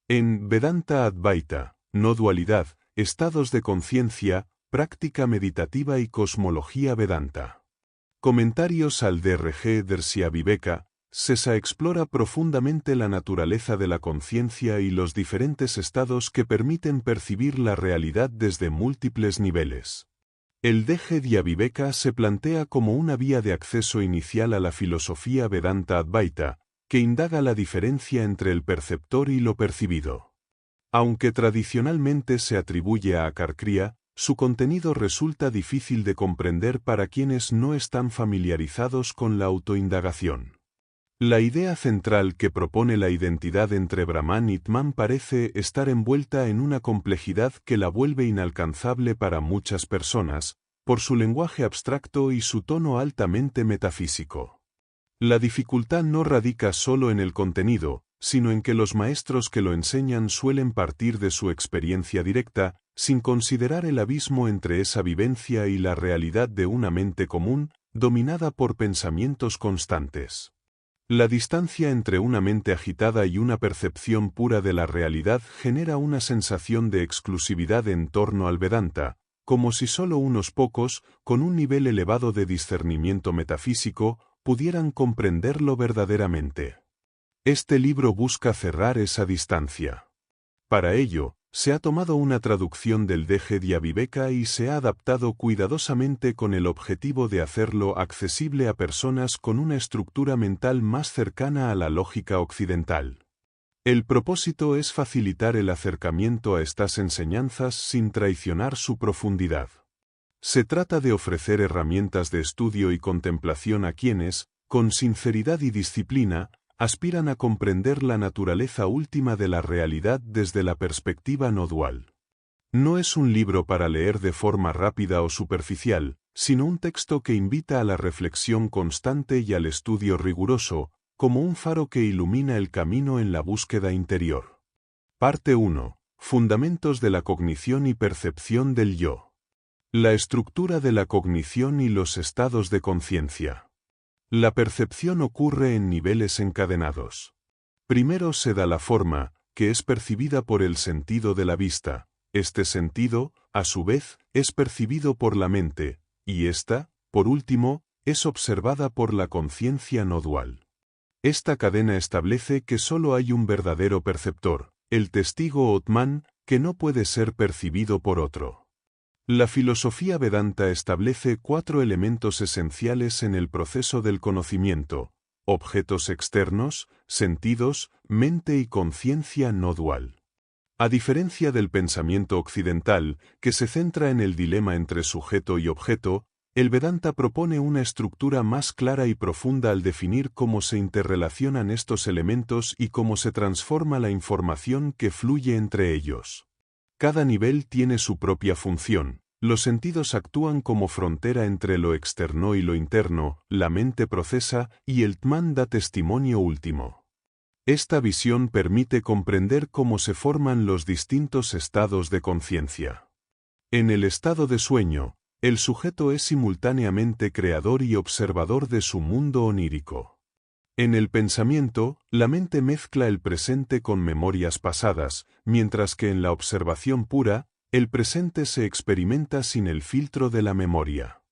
En Vedanta Advaita, no dualidad, estados de conciencia, práctica meditativa y cosmología Vedanta. Comentarios al DRG Darsya Viveka. Sesa explora profundamente la naturaleza de la conciencia y los diferentes estados que permiten percibir la realidad desde múltiples niveles. El DG Viveka se plantea como una vía de acceso inicial a la filosofía Vedanta Advaita, que indaga la diferencia entre el perceptor y lo percibido. Aunque tradicionalmente se atribuye a Akarkriya, su contenido resulta difícil de comprender para quienes no están familiarizados con la autoindagación. La idea central que propone la identidad entre Brahman y Atman parece estar envuelta en una complejidad que la vuelve inalcanzable para muchas personas, por su lenguaje abstracto y su tono altamente metafísico. La dificultad no radica solo en el contenido, sino en que los maestros que lo enseñan suelen partir de su experiencia directa, sin considerar el abismo entre esa vivencia y la realidad de una mente común, dominada por pensamientos constantes. La distancia entre una mente agitada y una percepción pura de la realidad genera una sensación de exclusividad en torno al Vedanta, como si solo unos pocos, con un nivel elevado de discernimiento metafísico, pudieran comprenderlo verdaderamente. Este libro busca cerrar esa distancia. Para ello, se ha tomado una traducción del DG Viveka y se ha adaptado cuidadosamente con el objetivo de hacerlo accesible a personas con una estructura mental más cercana a la lógica occidental. El propósito es facilitar el acercamiento a estas enseñanzas sin traicionar su profundidad. Se trata de ofrecer herramientas de estudio y contemplación a quienes, con sinceridad y disciplina, aspiran a comprender la naturaleza última de la realidad desde la perspectiva no dual. No es un libro para leer de forma rápida o superficial, sino un texto que invita a la reflexión constante y al estudio riguroso, como un faro que ilumina el camino en la búsqueda interior. Parte 1. Fundamentos de la cognición y percepción del yo. La estructura de la cognición y los estados de conciencia. La percepción ocurre en niveles encadenados. Primero se da la forma, que es percibida por el sentido de la vista. Este sentido, a su vez, es percibido por la mente, y esta, por último, es observada por la conciencia no dual. Esta cadena establece que solo hay un verdadero perceptor, el testigo o Atman, que no puede ser percibido por otro. La filosofía Vedanta establece 4 elementos esenciales en el proceso del conocimiento: objetos externos, sentidos, mente y conciencia no dual. A diferencia del pensamiento occidental, que se centra en el dilema entre sujeto y objeto, el Vedanta propone una estructura más clara y profunda al definir cómo se interrelacionan estos elementos y cómo se transforma la información que fluye entre ellos. Cada nivel tiene su propia función. Los sentidos actúan como frontera entre lo externo y lo interno, la mente procesa y el Atman da testimonio último. Esta visión permite comprender cómo se forman los distintos estados de conciencia. En el estado de sueño, el sujeto es simultáneamente creador y observador de su mundo onírico. En el pensamiento, la mente mezcla el presente con memorias pasadas, mientras que en la observación pura, el presente se experimenta sin el filtro de la memoria.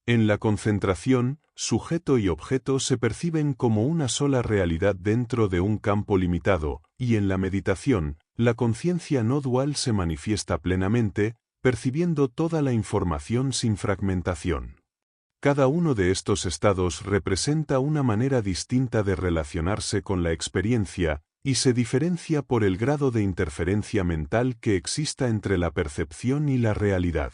En la concentración, sujeto y objeto se perciben como una sola realidad dentro de un campo limitado, y en la meditación, la conciencia no dual se manifiesta plenamente, percibiendo toda la información sin fragmentación. Cada uno de estos estados representa una manera distinta de relacionarse con la experiencia, y se diferencia por el grado de interferencia mental que exista entre la percepción y la realidad.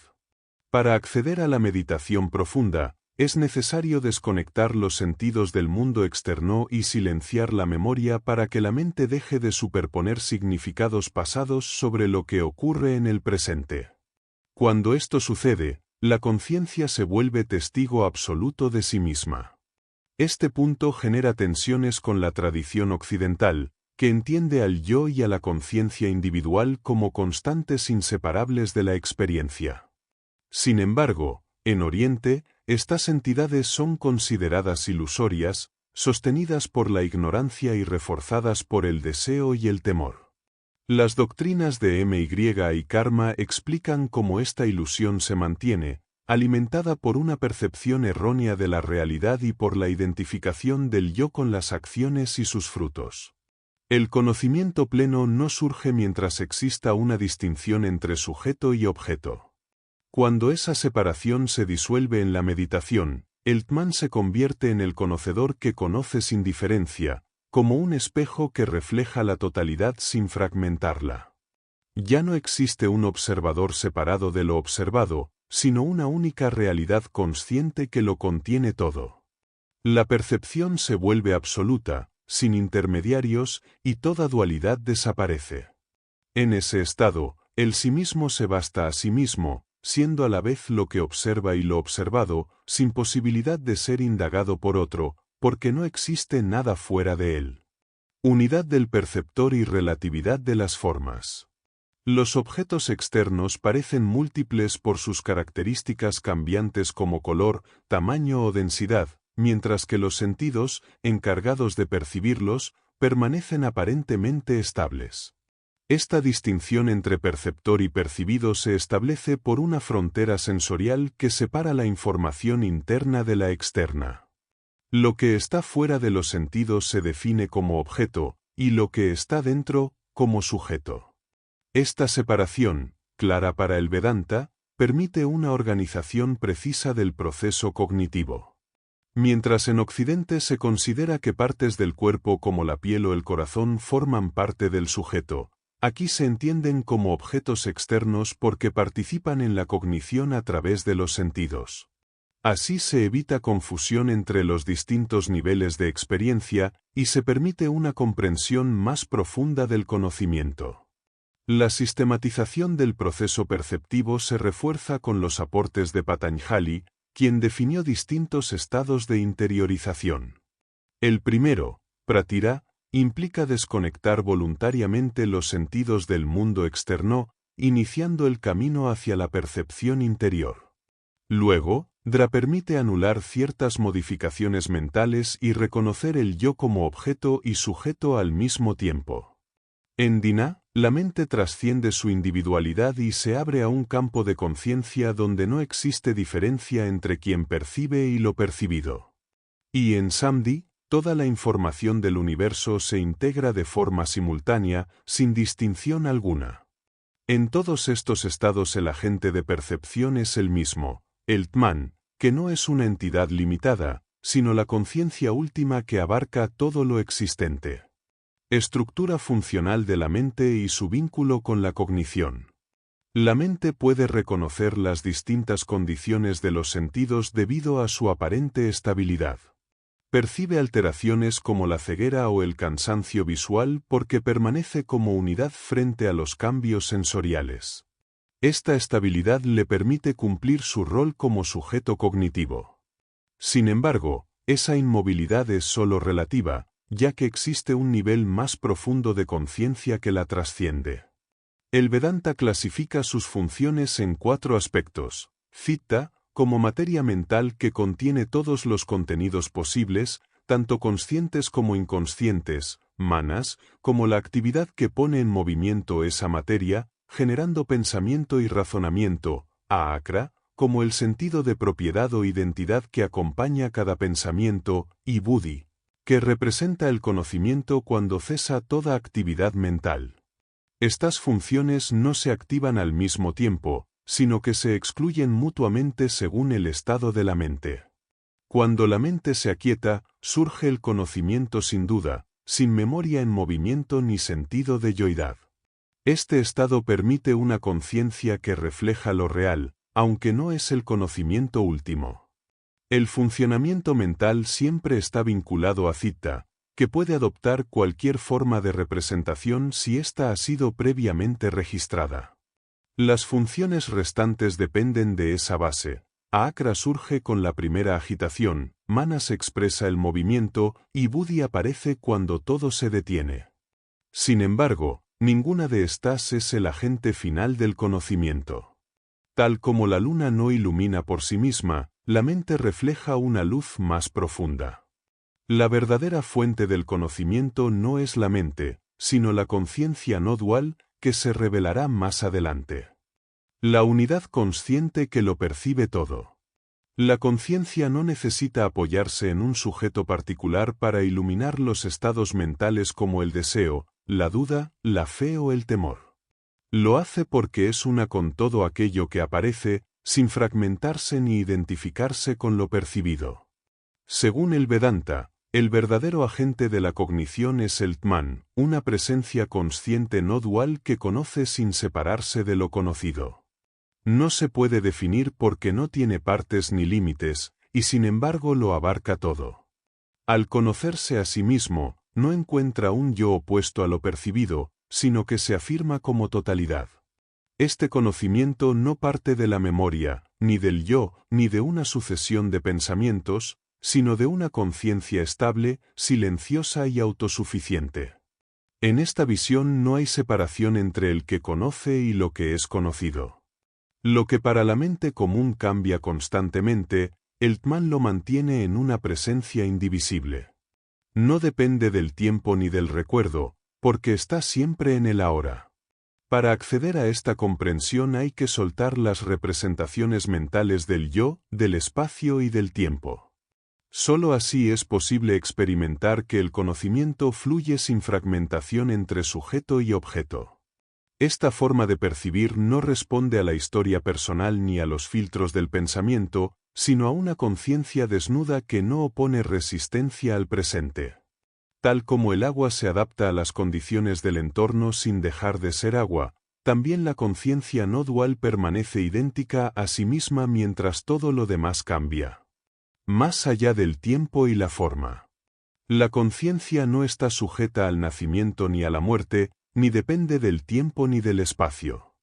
Para acceder a la meditación profunda, es necesario desconectar los sentidos del mundo externo y silenciar la memoria para que la mente deje de superponer significados pasados sobre lo que ocurre en el presente. Cuando esto sucede, la conciencia se vuelve testigo absoluto de sí misma. Este punto genera tensiones con la tradición occidental, que entiende al yo y a la conciencia individual como constantes inseparables de la experiencia. Sin embargo, en Oriente, estas entidades son consideradas ilusorias, sostenidas por la ignorancia y reforzadas por el deseo y el temor. Las doctrinas de MY y Karma explican cómo esta ilusión se mantiene, alimentada por una percepción errónea de la realidad y por la identificación del yo con las acciones y sus frutos. El conocimiento pleno no surge mientras exista una distinción entre sujeto y objeto. Cuando esa separación se disuelve en la meditación, el Tman se convierte en el conocedor que conoce sin diferencia, como un espejo que refleja la totalidad sin fragmentarla. Ya no existe un observador separado de lo observado, sino una única realidad consciente que lo contiene todo. La percepción se vuelve absoluta, sin intermediarios, y toda dualidad desaparece. En ese estado, el sí mismo se basta a sí mismo, siendo a la vez lo que observa y lo observado, sin posibilidad de ser indagado por otro, porque no existe nada fuera de él. Unidad del perceptor y relatividad de las formas. Los objetos externos parecen múltiples por sus características cambiantes como color, tamaño o densidad, mientras que los sentidos, encargados de percibirlos, permanecen aparentemente estables. Esta distinción entre perceptor y percibido se establece por una frontera sensorial que separa la información interna de la externa. Lo que está fuera de los sentidos se define como objeto, y lo que está dentro, como sujeto. Esta separación, clara para el Vedanta, permite una organización precisa del proceso cognitivo. Mientras en Occidente se considera que partes del cuerpo como la piel o el corazón forman parte del sujeto, aquí se entienden como objetos externos porque participan en la cognición a través de los sentidos. Así se evita confusión entre los distintos niveles de experiencia y se permite una comprensión más profunda del conocimiento. La sistematización del proceso perceptivo se refuerza con los aportes de Patanjali, quien definió distintos estados de interiorización. El primero, pratira, implica desconectar voluntariamente los sentidos del mundo externo, iniciando el camino hacia la percepción interior. Luego, Dra permite anular ciertas modificaciones mentales y reconocer el yo como objeto y sujeto al mismo tiempo. En Dina, la mente trasciende su individualidad y se abre a un campo de conciencia donde no existe diferencia entre quien percibe y lo percibido. Y en Samdhi, toda la información del universo se integra de forma simultánea, sin distinción alguna. En todos estos estados el agente de percepción es el mismo, el Tman, que no es una entidad limitada, sino la conciencia última que abarca todo lo existente. Estructura funcional de la mente y su vínculo con la cognición. La mente puede reconocer las distintas condiciones de los sentidos debido a su aparente estabilidad. Percibe alteraciones como la ceguera o el cansancio visual porque permanece como unidad frente a los cambios sensoriales. Esta estabilidad le permite cumplir su rol como sujeto cognitivo. Sin embargo, esa inmovilidad es solo relativa, ya que existe un nivel más profundo de conciencia que la trasciende. El Vedanta clasifica sus funciones en 4 aspectos: citta, como materia mental que contiene todos los contenidos posibles, tanto conscientes como inconscientes; manas, como la actividad que pone en movimiento esa materia, generando pensamiento y razonamiento; ahakra, como el sentido de propiedad o identidad que acompaña cada pensamiento; y buddhi, que representa el conocimiento cuando cesa toda actividad mental. Estas funciones no se activan al mismo tiempo, sino que se excluyen mutuamente según el estado de la mente. Cuando la mente se aquieta, surge el conocimiento sin duda, sin memoria en movimiento ni sentido de yoidad. Este estado permite una conciencia que refleja lo real, aunque no es el conocimiento último. El funcionamiento mental siempre está vinculado a citta, que puede adoptar cualquier forma de representación si ésta ha sido previamente registrada. Las funciones restantes dependen de esa base. Ahakra surge con la primera agitación, manas expresa el movimiento y buddhi aparece cuando todo se detiene. Sin embargo, ninguna de estas es el agente final del conocimiento. Tal como la luna no ilumina por sí misma, la mente refleja una luz más profunda. La verdadera fuente del conocimiento no es la mente, sino la conciencia no dual que se revelará más adelante. La unidad consciente que lo percibe todo. La conciencia no necesita apoyarse en un sujeto particular para iluminar los estados mentales como el deseo, la duda, la fe o el temor. Lo hace porque es una con todo aquello que aparece, sin fragmentarse ni identificarse con lo percibido. Según el Vedanta, el verdadero agente de la cognición es el Atman, una presencia consciente no dual que conoce sin separarse de lo conocido. No se puede definir porque no tiene partes ni límites, y sin embargo lo abarca todo. Al conocerse a sí mismo, no encuentra un yo opuesto a lo percibido, sino que se afirma como totalidad. Este conocimiento no parte de la memoria, ni del yo, ni de una sucesión de pensamientos, sino de una conciencia estable, silenciosa y autosuficiente. En esta visión no hay separación entre el que conoce y lo que es conocido. Lo que para la mente común cambia constantemente, el Atman lo mantiene en una presencia indivisible. No depende del tiempo ni del recuerdo, porque está siempre en el ahora. Para acceder a esta comprensión hay que soltar las representaciones mentales del yo, del espacio y del tiempo. Solo así es posible experimentar que el conocimiento fluye sin fragmentación entre sujeto y objeto. Esta forma de percibir no responde a la historia personal ni a los filtros del pensamiento, sino a una conciencia desnuda que no opone resistencia al presente. Tal como el agua se adapta a las condiciones del entorno sin dejar de ser agua, también la conciencia no dual permanece idéntica a sí misma mientras todo lo demás cambia. Más allá del tiempo y la forma. La conciencia no está sujeta al nacimiento ni a la muerte, ni depende del tiempo ni del espacio.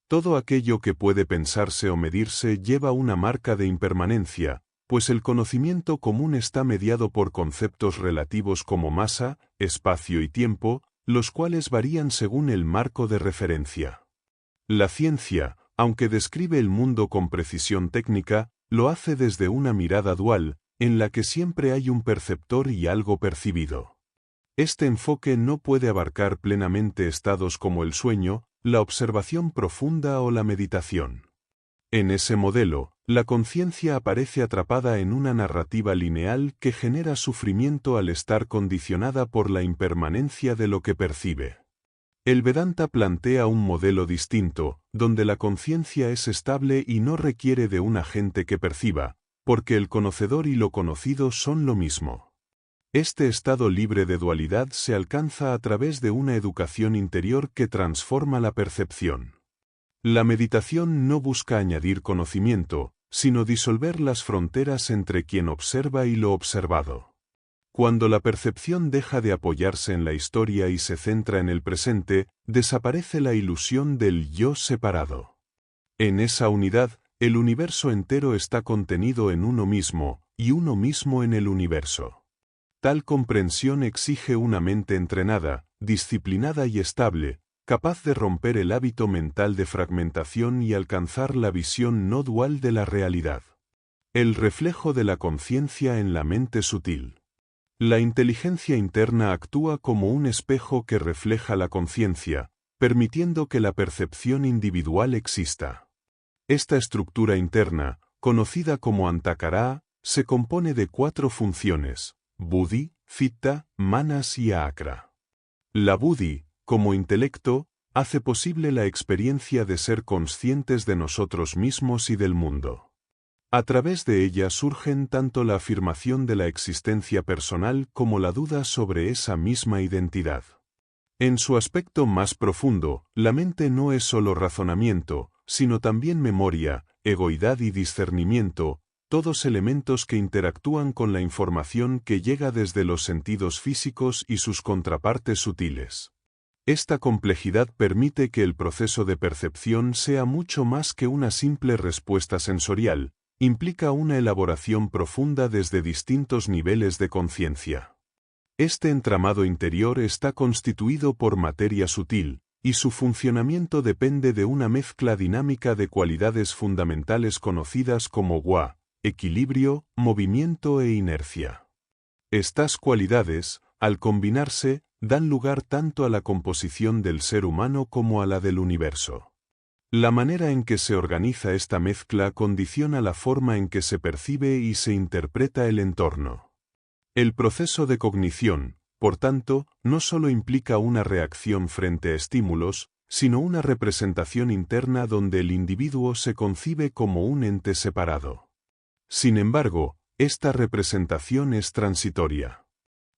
Todo aquello que puede pensarse o medirse lleva una marca de impermanencia, pues el conocimiento común está mediado por conceptos relativos como masa, espacio y tiempo, los cuales varían según el marco de referencia. La ciencia, aunque describe el mundo con precisión técnica, lo hace desde una mirada dual, en la que siempre hay un perceptor y algo percibido. Este enfoque no puede abarcar plenamente estados como el sueño, la observación profunda o la meditación. En ese modelo, la conciencia aparece atrapada en una narrativa lineal que genera sufrimiento al estar condicionada por la impermanencia de lo que percibe. El Vedanta plantea un modelo distinto, donde la conciencia es estable y no requiere de un agente que perciba, porque el conocedor y lo conocido son lo mismo. Este estado libre de dualidad se alcanza a través de una educación interior que transforma la percepción. La meditación no busca añadir conocimiento, sino disolver las fronteras entre quien observa y lo observado. Cuando la percepción deja de apoyarse en la historia y se centra en el presente, desaparece la ilusión del yo separado. En esa unidad, el universo entero está contenido en uno mismo, y uno mismo en el universo. Tal comprensión exige una mente entrenada, disciplinada y estable, capaz de romper el hábito mental de fragmentación y alcanzar la visión no dual de la realidad. El reflejo de la conciencia en la mente sutil. La inteligencia interna actúa como un espejo que refleja la conciencia, permitiendo que la percepción individual exista. Esta estructura interna, conocida como Antakara, se compone de 4 funciones: Buddhi, Citta, Manas y Ahakra. La Buddhi, como intelecto, hace posible la experiencia de ser conscientes de nosotros mismos y del mundo. A través de ella surgen tanto la afirmación de la existencia personal como la duda sobre esa misma identidad. En su aspecto más profundo, la mente no es solo razonamiento, sino también memoria, egoidad y discernimiento, todos elementos que interactúan con la información que llega desde los sentidos físicos y sus contrapartes sutiles. Esta complejidad permite que el proceso de percepción sea mucho más que una simple respuesta sensorial, implica una elaboración profunda desde distintos niveles de conciencia. Este entramado interior está constituido por materia sutil, y su funcionamiento depende de una mezcla dinámica de cualidades fundamentales conocidas como Wa, equilibrio, movimiento e inercia. Estas cualidades, al combinarse, dan lugar tanto a la composición del ser humano como a la del universo. La manera en que se organiza esta mezcla condiciona la forma en que se percibe y se interpreta el entorno. El proceso de cognición, por tanto, no solo implica una reacción frente a estímulos, sino una representación interna donde el individuo se concibe como un ente separado. Sin embargo, esta representación es transitoria.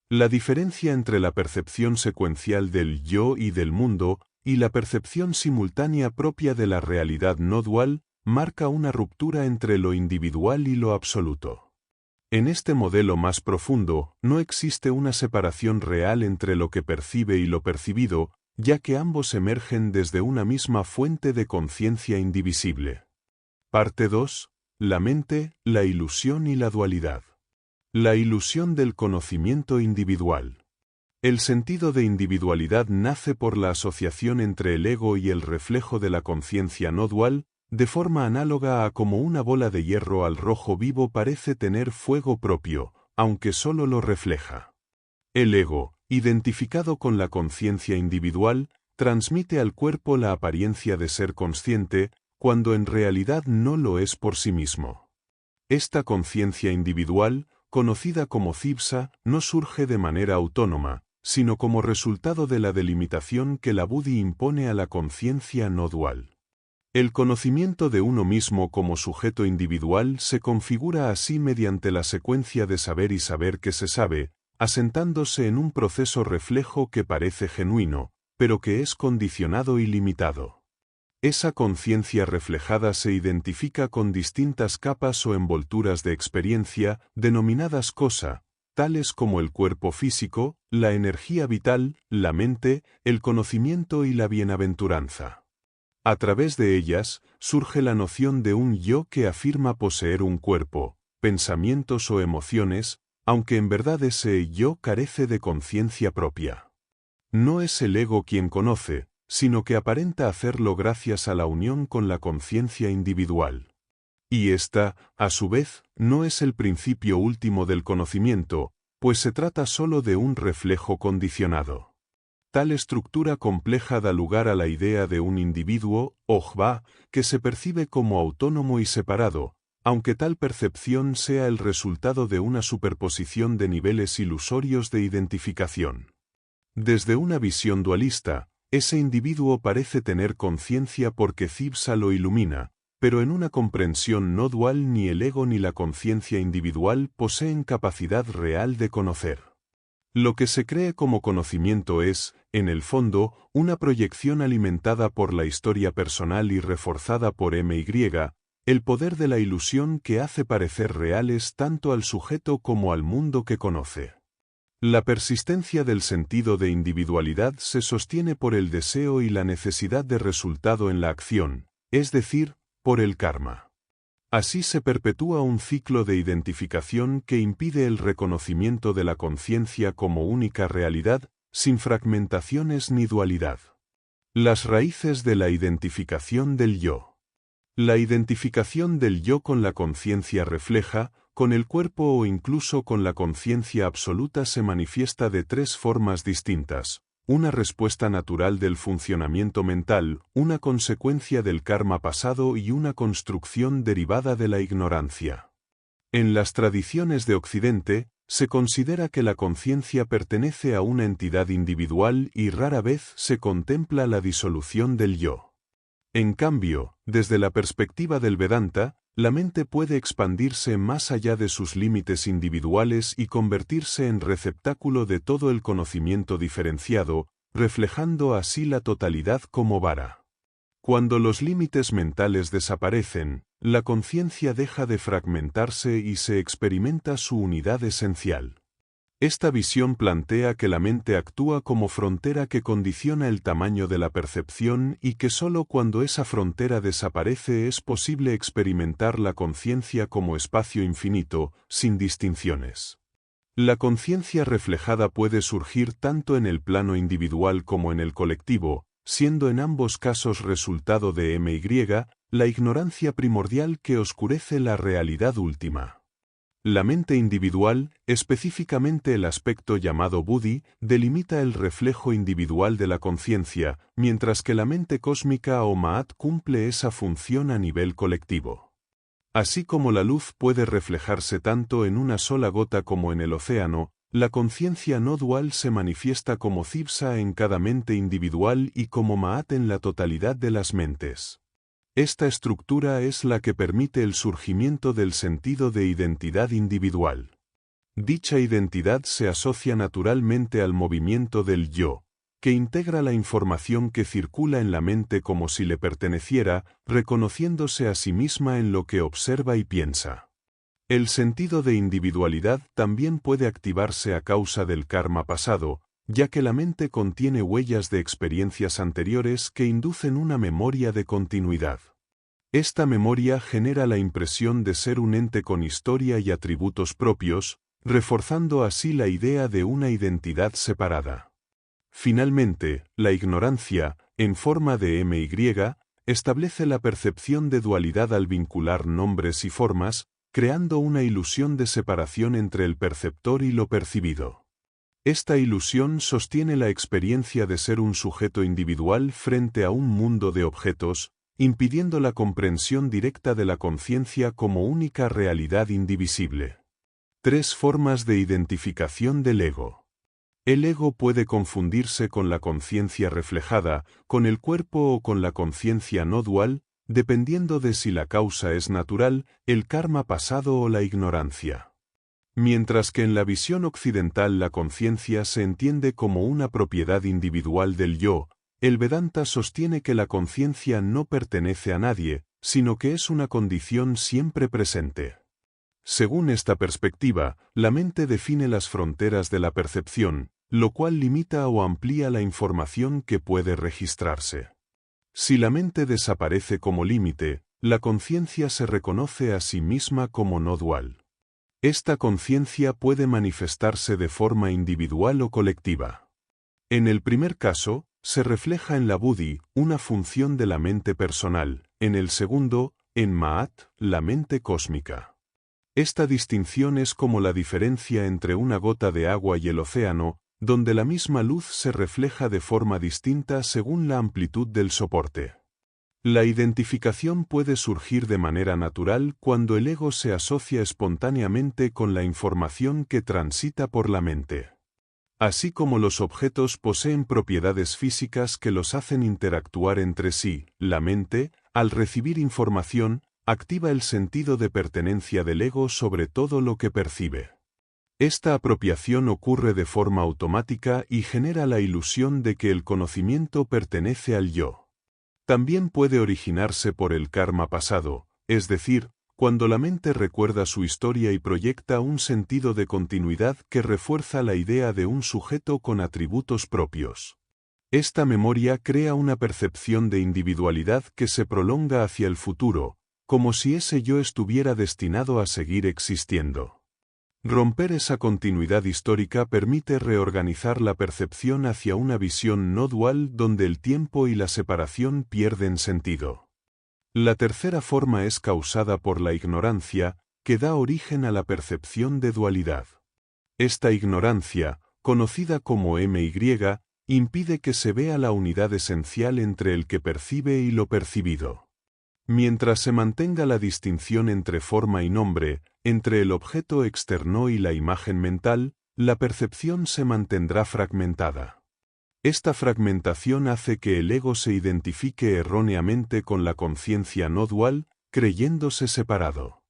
La diferencia entre la percepción secuencial del yo y del mundo, y la percepción simultánea propia de la realidad no dual, marca una ruptura entre lo individual y lo absoluto. En este modelo más profundo, no existe una separación real entre lo que percibe y lo percibido, ya que ambos emergen desde una misma fuente de conciencia indivisible. Parte 2. La mente, la ilusión y la dualidad. La ilusión del conocimiento individual. El sentido de individualidad nace por la asociación entre el ego y el reflejo de la conciencia no dual, de forma análoga a como una bola de hierro al rojo vivo parece tener fuego propio, aunque solo lo refleja. El ego, identificado con la conciencia individual, transmite al cuerpo la apariencia de ser consciente, cuando en realidad no lo es por sí mismo. Esta conciencia individual, conocida como Cibsa, no surge de manera autónoma, sino como resultado de la delimitación que la Buddhi impone a la conciencia no dual. El conocimiento de uno mismo como sujeto individual se configura así mediante la secuencia de saber y saber que se sabe, asentándose en un proceso reflejo que parece genuino, pero que es condicionado y limitado. Esa conciencia reflejada se identifica con distintas capas o envolturas de experiencia, denominadas cosa, tales como el cuerpo físico, la energía vital, la mente, el conocimiento y la bienaventuranza. A través de ellas, surge la noción de un yo que afirma poseer un cuerpo, pensamientos o emociones, aunque en verdad ese yo carece de conciencia propia. No es el ego quien conoce, sino que aparenta hacerlo gracias a la unión con la conciencia individual. Y esta, a su vez, no es el principio último del conocimiento, pues se trata solo de un reflejo condicionado. Tal estructura compleja da lugar a la idea de un individuo, Ojba, que se percibe como autónomo y separado, aunque tal percepción sea el resultado de una superposición de niveles ilusorios de identificación. Desde una visión dualista, ese individuo parece tener conciencia porque Cibsa lo ilumina, pero en una comprensión no dual ni el ego ni la conciencia individual poseen capacidad real de conocer. Lo que se cree como conocimiento es, en el fondo, una proyección alimentada por la historia personal y reforzada por MY, el poder de la ilusión que hace parecer reales tanto al sujeto como al mundo que conoce. La persistencia del sentido de individualidad se sostiene por el deseo y la necesidad de resultado en la acción, es decir, por el karma. Así se perpetúa un ciclo de identificación que impide el reconocimiento de la conciencia como única realidad, sin fragmentaciones ni dualidad. Las raíces de la identificación del yo. La identificación del yo con la conciencia refleja, con el cuerpo o incluso con la conciencia absoluta se manifiesta de tres formas distintas: una respuesta natural del funcionamiento mental, una consecuencia del karma pasado y una construcción derivada de la ignorancia. En las tradiciones de Occidente, se considera que la conciencia pertenece a una entidad individual y rara vez se contempla la disolución del yo. En cambio, desde la perspectiva del Vedanta, la mente puede expandirse más allá de sus límites individuales y convertirse en receptáculo de todo el conocimiento diferenciado, reflejando así la totalidad como vara. Cuando los límites mentales desaparecen, la conciencia deja de fragmentarse y se experimenta su unidad esencial. Esta visión plantea que la mente actúa como frontera que condiciona el tamaño de la percepción y que sólo cuando esa frontera desaparece es posible experimentar la conciencia como espacio infinito, sin distinciones. La conciencia reflejada puede surgir tanto en el plano individual como en el colectivo, siendo en ambos casos resultado de MY, la ignorancia primordial que oscurece la realidad última. La mente individual, específicamente el aspecto llamado buddhi, delimita el reflejo individual de la conciencia, mientras que la mente cósmica o Ma'at cumple esa función a nivel colectivo. Así como la luz puede reflejarse tanto en una sola gota como en el océano, la conciencia no dual se manifiesta como Cipsa en cada mente individual y como Ma'at en la totalidad de las mentes. Esta estructura es la que permite el surgimiento del sentido de identidad individual. Dicha identidad se asocia naturalmente al movimiento del yo, que integra la información que circula en la mente como si le perteneciera, reconociéndose a sí misma en lo que observa y piensa. El sentido de individualidad también puede activarse a causa del karma pasado, ya que la mente contiene huellas de experiencias anteriores que inducen una memoria de continuidad. Esta memoria genera la impresión de ser un ente con historia y atributos propios, reforzando así la idea de una identidad separada. Finalmente, la ignorancia, en forma de MY, establece la percepción de dualidad al vincular nombres y formas, creando una ilusión de separación entre el perceptor y lo percibido. Esta ilusión sostiene la experiencia de ser un sujeto individual frente a un mundo de objetos, impidiendo la comprensión directa de la conciencia como única realidad indivisible. 3 formas de identificación del ego. El ego puede confundirse con la conciencia reflejada, con el cuerpo o con la conciencia no dual, dependiendo de si la causa es natural, el karma pasado o la ignorancia. Mientras que en la visión occidental la conciencia se entiende como una propiedad individual del yo, el Vedanta sostiene que la conciencia no pertenece a nadie, sino que es una condición siempre presente. Según esta perspectiva, la mente define las fronteras de la percepción, lo cual limita o amplía la información que puede registrarse. Si la mente desaparece como límite, la conciencia se reconoce a sí misma como no dual. Esta conciencia puede manifestarse de forma individual o colectiva. En el primer caso, se refleja en la buddhi, una función de la mente personal, en el segundo, en Ma'at, la mente cósmica. Esta distinción es como la diferencia entre una gota de agua y el océano, donde la misma luz se refleja de forma distinta según la amplitud del soporte. La identificación puede surgir de manera natural cuando el ego se asocia espontáneamente con la información que transita por la mente. Así como los objetos poseen propiedades físicas que los hacen interactuar entre sí, la mente, al recibir información, activa el sentido de pertenencia del ego sobre todo lo que percibe. Esta apropiación ocurre de forma automática y genera la ilusión de que el conocimiento pertenece al yo. También puede originarse por el karma pasado, es decir, cuando la mente recuerda su historia y proyecta un sentido de continuidad que refuerza la idea de un sujeto con atributos propios. Esta memoria crea una percepción de individualidad que se prolonga hacia el futuro, como si ese yo estuviera destinado a seguir existiendo. Romper esa continuidad histórica permite reorganizar la percepción hacia una visión no dual donde el tiempo y la separación pierden sentido. La tercera forma es causada por la ignorancia, que da origen a la percepción de dualidad. Esta ignorancia, conocida como MY, impide que se vea la unidad esencial entre el que percibe y lo percibido. Mientras se mantenga la distinción entre forma y nombre, entre el objeto externo y la imagen mental, la percepción se mantendrá fragmentada. Esta fragmentación hace que el ego se identifique erróneamente con la conciencia no dual, creyéndose separado.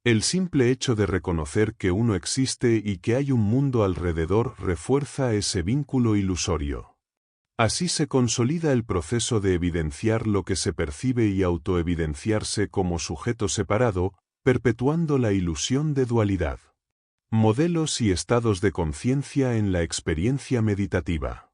El simple hecho de reconocer que uno existe y que hay un mundo alrededor refuerza ese vínculo ilusorio. Así se consolida el proceso de evidenciar lo que se percibe y autoevidenciarse como sujeto separado, perpetuando la ilusión de dualidad. Modelos y estados de conciencia en la experiencia meditativa.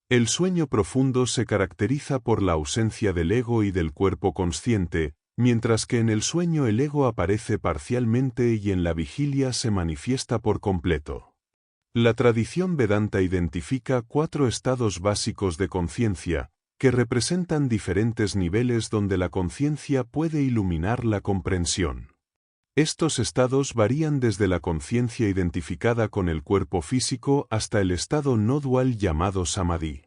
El sueño profundo se caracteriza por la ausencia del ego y del cuerpo consciente, mientras que en el sueño el ego aparece parcialmente y en la vigilia se manifiesta por completo. La tradición Vedanta identifica 4 estados básicos de conciencia, que representan diferentes niveles donde la conciencia puede iluminar la comprensión. Estos estados varían desde la conciencia identificada con el cuerpo físico hasta el estado no dual llamado samadhi.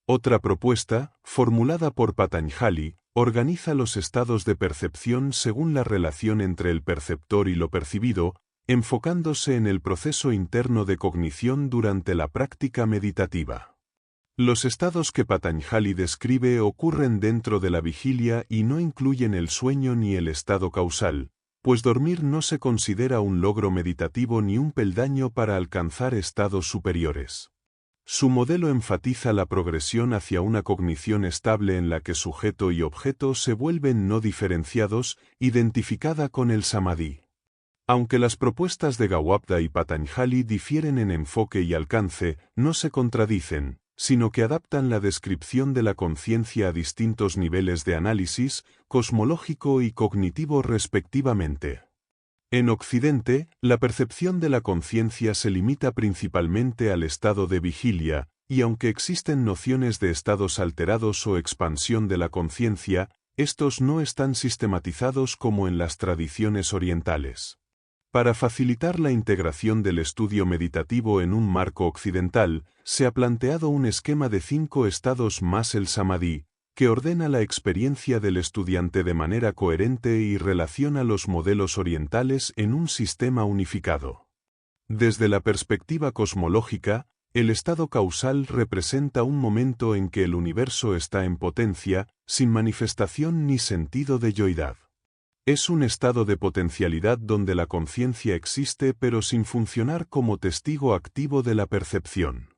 Otra propuesta, formulada por Patanjali, organiza los estados de percepción según la relación entre el perceptor y lo percibido, enfocándose en el proceso interno de cognición durante la práctica meditativa. Los estados que Patanjali describe ocurren dentro de la vigilia y no incluyen el sueño ni el estado causal, pues dormir no se considera un logro meditativo ni un peldaño para alcanzar estados superiores. Su modelo enfatiza la progresión hacia una cognición estable en la que sujeto y objeto se vuelven no diferenciados, identificada con el samadhi. Aunque las propuestas de Gawabda y Patanjali difieren en enfoque y alcance, no se contradicen, sino que adaptan la descripción de la conciencia a distintos niveles de análisis, cosmológico y cognitivo respectivamente. En Occidente, la percepción de la conciencia se limita principalmente al estado de vigilia, y aunque existen nociones de estados alterados o expansión de la conciencia, estos no están sistematizados como en las tradiciones orientales. Para facilitar la integración del estudio meditativo en un marco occidental, se ha planteado un esquema de 5 estados más el samadhi, que ordena la experiencia del estudiante de manera coherente y relaciona los modelos orientales en un sistema unificado. Desde la perspectiva cosmológica, el estado causal representa un momento en que el universo está en potencia, sin manifestación ni sentido de yoidad. Es un estado de potencialidad donde la conciencia existe pero sin funcionar como testigo activo de la percepción.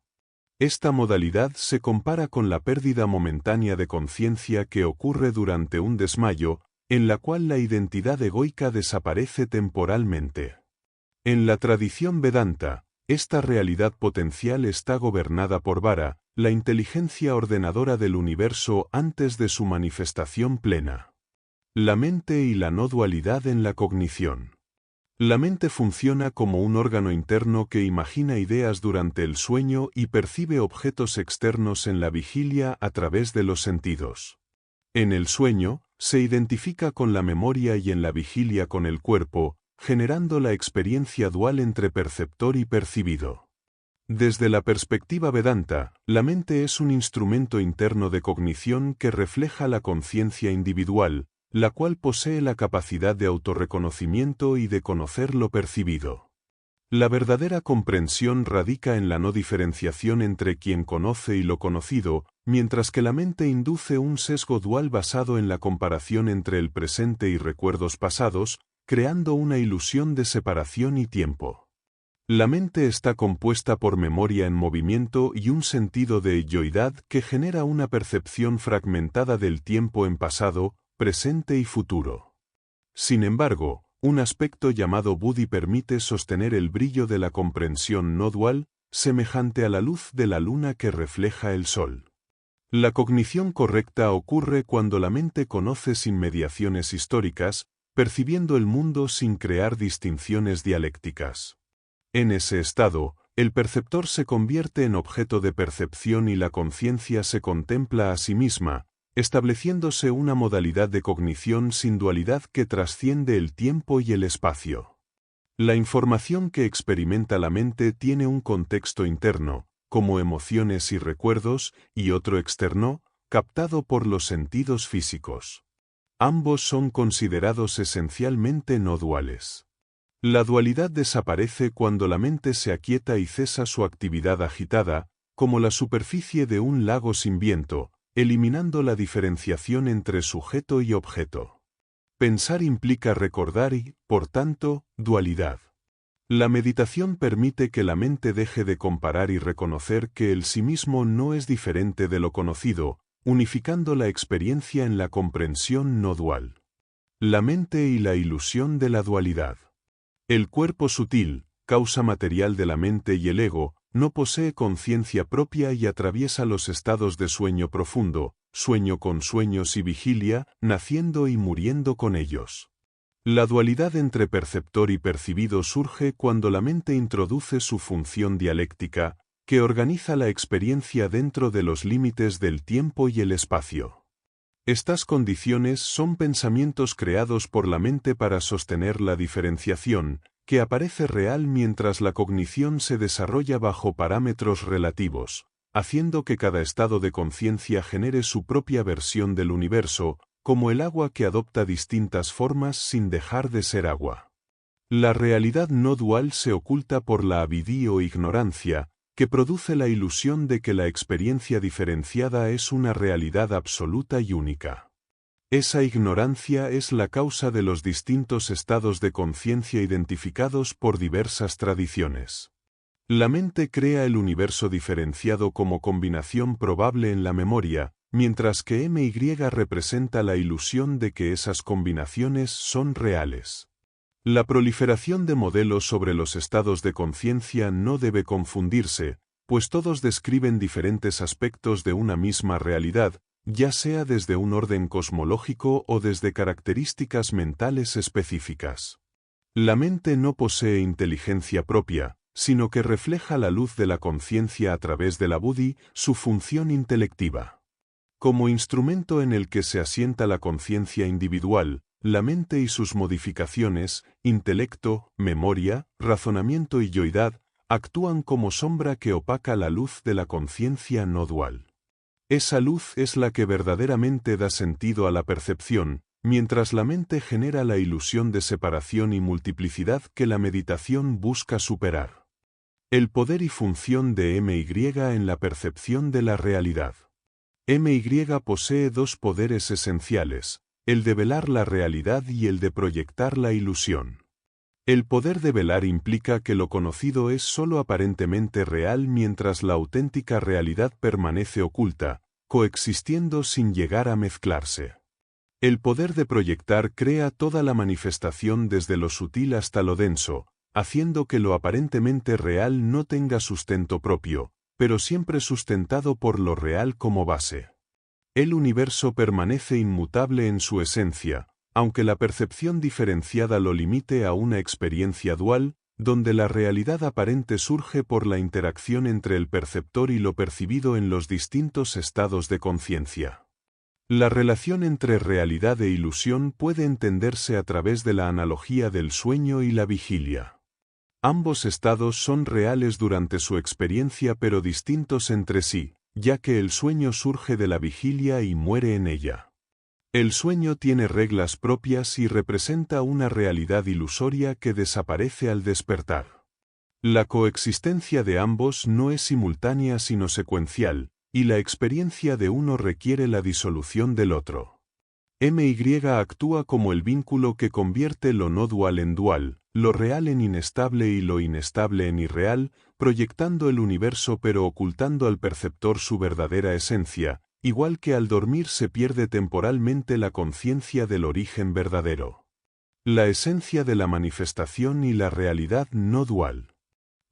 Esta modalidad se compara con la pérdida momentánea de conciencia que ocurre durante un desmayo, en la cual la identidad egoica desaparece temporalmente. En la tradición Vedanta, esta realidad potencial está gobernada por Vara, la inteligencia ordenadora del universo antes de su manifestación plena. La mente y la no dualidad en la cognición. La mente funciona como un órgano interno que imagina ideas durante el sueño y percibe objetos externos en la vigilia a través de los sentidos. En el sueño, se identifica con la memoria y en la vigilia con el cuerpo, generando la experiencia dual entre perceptor y percibido. Desde la perspectiva Vedanta, la mente es un instrumento interno de cognición que refleja la conciencia individual, la cual posee la capacidad de autorreconocimiento y de conocer lo percibido. La verdadera comprensión radica en la no diferenciación entre quien conoce y lo conocido, mientras que la mente induce un sesgo dual basado en la comparación entre el presente y recuerdos pasados, creando una ilusión de separación y tiempo. La mente está compuesta por memoria en movimiento y un sentido de yoidad que genera una percepción fragmentada del tiempo en pasado, presente y futuro. Sin embargo, un aspecto llamado buddhi permite sostener el brillo de la comprensión no dual, semejante a la luz de la luna que refleja el sol. La cognición correcta ocurre cuando la mente conoce sin mediaciones históricas, percibiendo el mundo sin crear distinciones dialécticas. En ese estado, el perceptor se convierte en objeto de percepción y la conciencia se contempla a sí misma, estableciéndose una modalidad de cognición sin dualidad que trasciende el tiempo y el espacio. La información que experimenta la mente tiene un contexto interno, como emociones y recuerdos, y otro externo, captado por los sentidos físicos. Ambos son considerados esencialmente no duales. La dualidad desaparece cuando la mente se aquieta y cesa su actividad agitada, como la superficie de un lago sin viento, eliminando la diferenciación entre sujeto y objeto. Pensar implica recordar y, por tanto, dualidad. La meditación permite que la mente deje de comparar y reconocer que el sí mismo no es diferente de lo conocido, unificando la experiencia en la comprensión no dual. La mente y la ilusión de la dualidad. El cuerpo sutil, causa material de la mente y el ego, no posee conciencia propia y atraviesa los estados de sueño profundo, sueño con sueños y vigilia, naciendo y muriendo con ellos. La dualidad entre perceptor y percibido surge cuando la mente introduce su función dialéctica, que organiza la experiencia dentro de los límites del tiempo y el espacio. Estas condiciones son pensamientos creados por la mente para sostener la diferenciación, que aparece real mientras la cognición se desarrolla bajo parámetros relativos, haciendo que cada estado de conciencia genere su propia versión del universo, como el agua que adopta distintas formas sin dejar de ser agua. La realidad no dual se oculta por la avidía o ignorancia, que produce la ilusión de que la experiencia diferenciada es una realidad absoluta y única. Esa ignorancia es la causa de los distintos estados de conciencia identificados por diversas tradiciones. La mente crea el universo diferenciado como combinación probable en la memoria, mientras que MY representa la ilusión de que esas combinaciones son reales. La proliferación de modelos sobre los estados de conciencia no debe confundirse, pues todos describen diferentes aspectos de una misma realidad, ya sea desde un orden cosmológico o desde características mentales específicas. La mente no posee inteligencia propia, sino que refleja la luz de la conciencia a través de la buddhi, su función intelectiva. Como instrumento en el que se asienta la conciencia individual, la mente y sus modificaciones, intelecto, memoria, razonamiento y yoidad, actúan como sombra que opaca la luz de la conciencia no dual. Esa luz es la que verdaderamente da sentido a la percepción, mientras la mente genera la ilusión de separación y multiplicidad que la meditación busca superar. El poder y función de MY en la percepción de la realidad. MY posee dos poderes esenciales, el de velar la realidad y el de proyectar la ilusión. El poder de velar implica que lo conocido es sólo aparentemente real mientras la auténtica realidad permanece oculta, coexistiendo sin llegar a mezclarse. El poder de proyectar crea toda la manifestación desde lo sutil hasta lo denso, haciendo que lo aparentemente real no tenga sustento propio, pero siempre sustentado por lo real como base. El universo permanece inmutable en su esencia, aunque la percepción diferenciada lo limite a una experiencia dual, donde la realidad aparente surge por la interacción entre el perceptor y lo percibido en los distintos estados de conciencia. La relación entre realidad e ilusión puede entenderse a través de la analogía del sueño y la vigilia. Ambos estados son reales durante su experiencia pero distintos entre sí, ya que el sueño surge de la vigilia y muere en ella. El sueño tiene reglas propias y representa una realidad ilusoria que desaparece al despertar. La coexistencia de ambos no es simultánea sino secuencial, y la experiencia de uno requiere la disolución del otro. MY actúa como el vínculo que convierte lo no dual en dual, lo real en inestable y lo inestable en irreal, proyectando el universo pero ocultando al perceptor su verdadera esencia, igual que al dormir se pierde temporalmente la conciencia del origen verdadero. La esencia de la manifestación y la realidad no dual.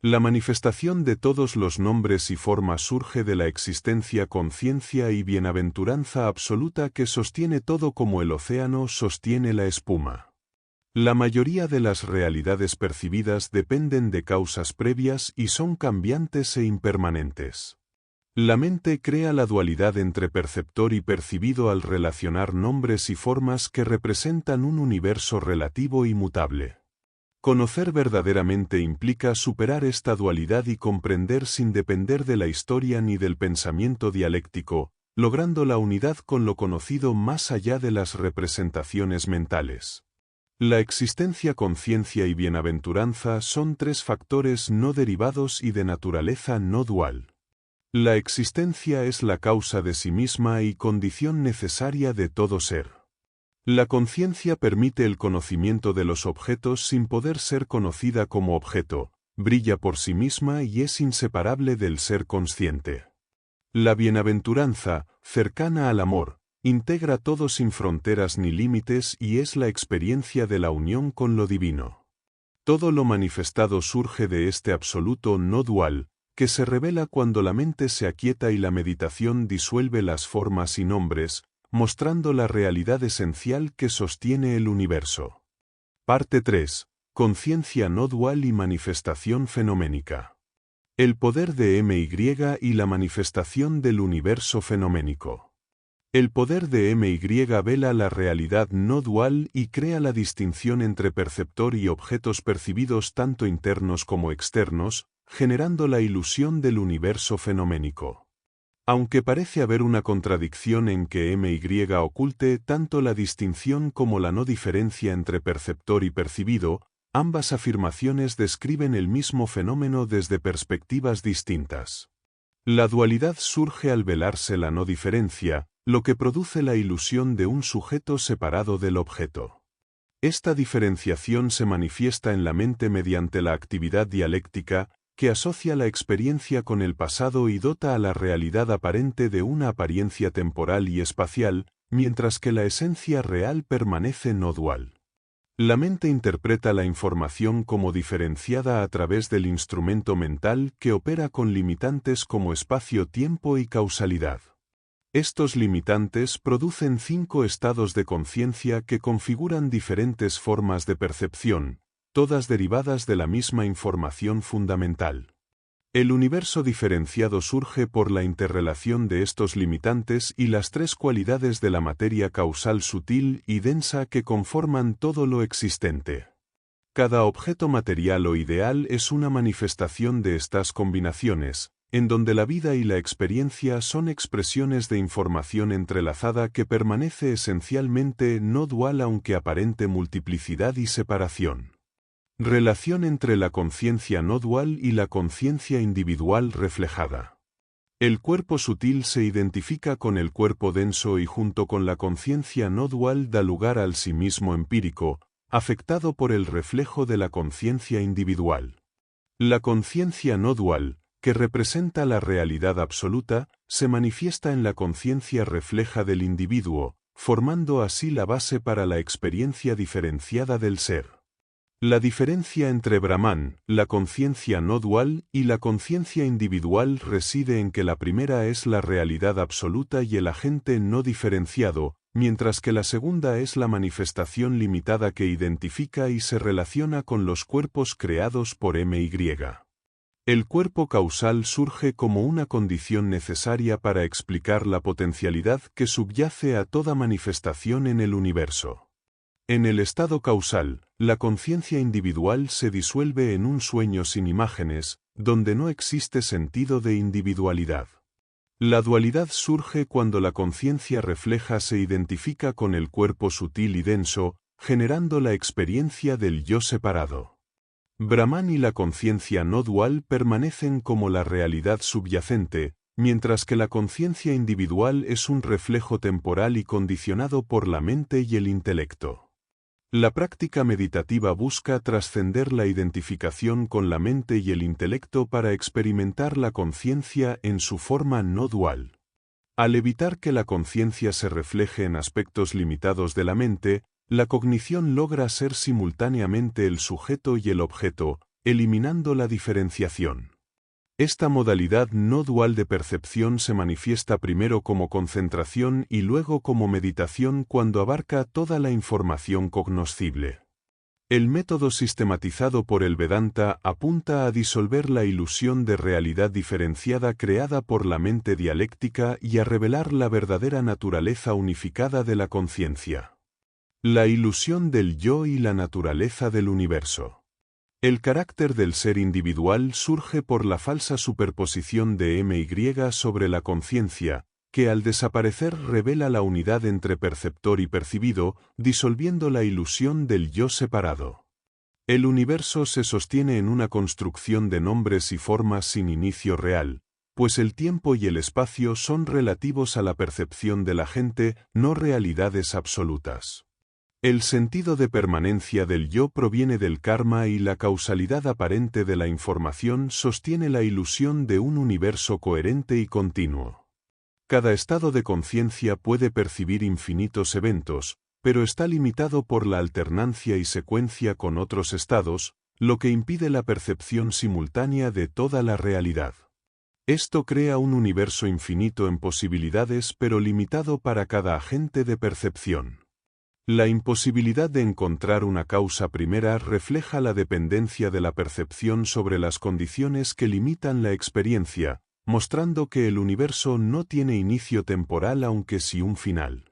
La manifestación de todos los nombres y formas surge de la existencia conciencia y bienaventuranza absoluta que sostiene todo como el océano sostiene la espuma. La mayoría de las realidades percibidas dependen de causas previas y son cambiantes e impermanentes. La mente crea la dualidad entre perceptor y percibido al relacionar nombres y formas que representan un universo relativo y mutable. Conocer verdaderamente implica superar esta dualidad y comprender sin depender de la historia ni del pensamiento dialéctico, logrando la unidad con lo conocido más allá de las representaciones mentales. La existencia, conciencia y bienaventuranza son tres factores no derivados y de naturaleza no dual. La existencia es la causa de sí misma y condición necesaria de todo ser. La conciencia permite el conocimiento de los objetos sin poder ser conocida como objeto, brilla por sí misma y es inseparable del ser consciente. La bienaventuranza, cercana al amor, integra todo sin fronteras ni límites y es la experiencia de la unión con lo divino. Todo lo manifestado surge de este absoluto no dual, que se revela cuando la mente se aquieta y la meditación disuelve las formas y nombres, mostrando la realidad esencial que sostiene el universo. Parte 3. Conciencia no dual y manifestación fenoménica. El poder de MY y la manifestación del universo fenoménico. El poder de MY vela la realidad no dual y crea la distinción entre perceptor y objetos percibidos tanto internos como externos, generando la ilusión del universo fenoménico. Aunque parece haber una contradicción en que MY oculte tanto la distinción como la no diferencia entre perceptor y percibido, ambas afirmaciones describen el mismo fenómeno desde perspectivas distintas. La dualidad surge al velarse la no diferencia, lo que produce la ilusión de un sujeto separado del objeto. Esta diferenciación se manifiesta en la mente mediante la actividad dialéctica, que asocia la experiencia con el pasado y dota a la realidad aparente de una apariencia temporal y espacial, mientras que la esencia real permanece no dual. La mente interpreta la información como diferenciada a través del instrumento mental que opera con limitantes como espacio-tiempo y causalidad. Estos limitantes producen 5 estados de conciencia que configuran diferentes formas de percepción, todas derivadas de la misma información fundamental. El universo diferenciado surge por la interrelación de estos limitantes y las 3 cualidades de la materia causal sutil y densa que conforman todo lo existente. Cada objeto material o ideal es una manifestación de estas combinaciones, en donde la vida y la experiencia son expresiones de información entrelazada que permanece esencialmente no dual aunque aparente multiplicidad y separación. Relación entre la conciencia no dual y la conciencia individual reflejada. El cuerpo sutil se identifica con el cuerpo denso y junto con la conciencia no dual da lugar al sí mismo empírico, afectado por el reflejo de la conciencia individual. La conciencia no dual, que representa la realidad absoluta, se manifiesta en la conciencia refleja del individuo, formando así la base para la experiencia diferenciada del ser. La diferencia entre Brahman, la conciencia no dual, y la conciencia individual reside en que la primera es la realidad absoluta y el agente no diferenciado, mientras que la segunda es la manifestación limitada que identifica y se relaciona con los cuerpos creados por MY. El cuerpo causal surge como una condición necesaria para explicar la potencialidad que subyace a toda manifestación en el universo. En el estado causal, la conciencia individual se disuelve en un sueño sin imágenes, donde no existe sentido de individualidad. La dualidad surge cuando la conciencia refleja se identifica con el cuerpo sutil y denso, generando la experiencia del yo separado. Brahman y la conciencia no dual permanecen como la realidad subyacente, mientras que la conciencia individual es un reflejo temporal y condicionado por la mente y el intelecto. La práctica meditativa busca trascender la identificación con la mente y el intelecto para experimentar la conciencia en su forma no dual. Al evitar que la conciencia se refleje en aspectos limitados de la mente, la cognición logra ser simultáneamente el sujeto y el objeto, eliminando la diferenciación. Esta modalidad no dual de percepción se manifiesta primero como concentración y luego como meditación cuando abarca toda la información cognoscible. El método sistematizado por el Vedanta apunta a disolver la ilusión de realidad diferenciada creada por la mente dialéctica y a revelar la verdadera naturaleza unificada de la conciencia. La ilusión del yo y la naturaleza del universo. El carácter del ser individual surge por la falsa superposición de MY sobre la conciencia, que al desaparecer revela la unidad entre perceptor y percibido, disolviendo la ilusión del yo separado. El universo se sostiene en una construcción de nombres y formas sin inicio real, pues el tiempo y el espacio son relativos a la percepción de la gente, no realidades absolutas. El sentido de permanencia del yo proviene del karma y la causalidad aparente de la información sostiene la ilusión de un universo coherente y continuo. Cada estado de conciencia puede percibir infinitos eventos, pero está limitado por la alternancia y secuencia con otros estados, lo que impide la percepción simultánea de toda la realidad. Esto crea un universo infinito en posibilidades pero limitado para cada agente de percepción. La imposibilidad de encontrar una causa primera refleja la dependencia de la percepción sobre las condiciones que limitan la experiencia, mostrando que el universo no tiene inicio temporal aunque sí un final.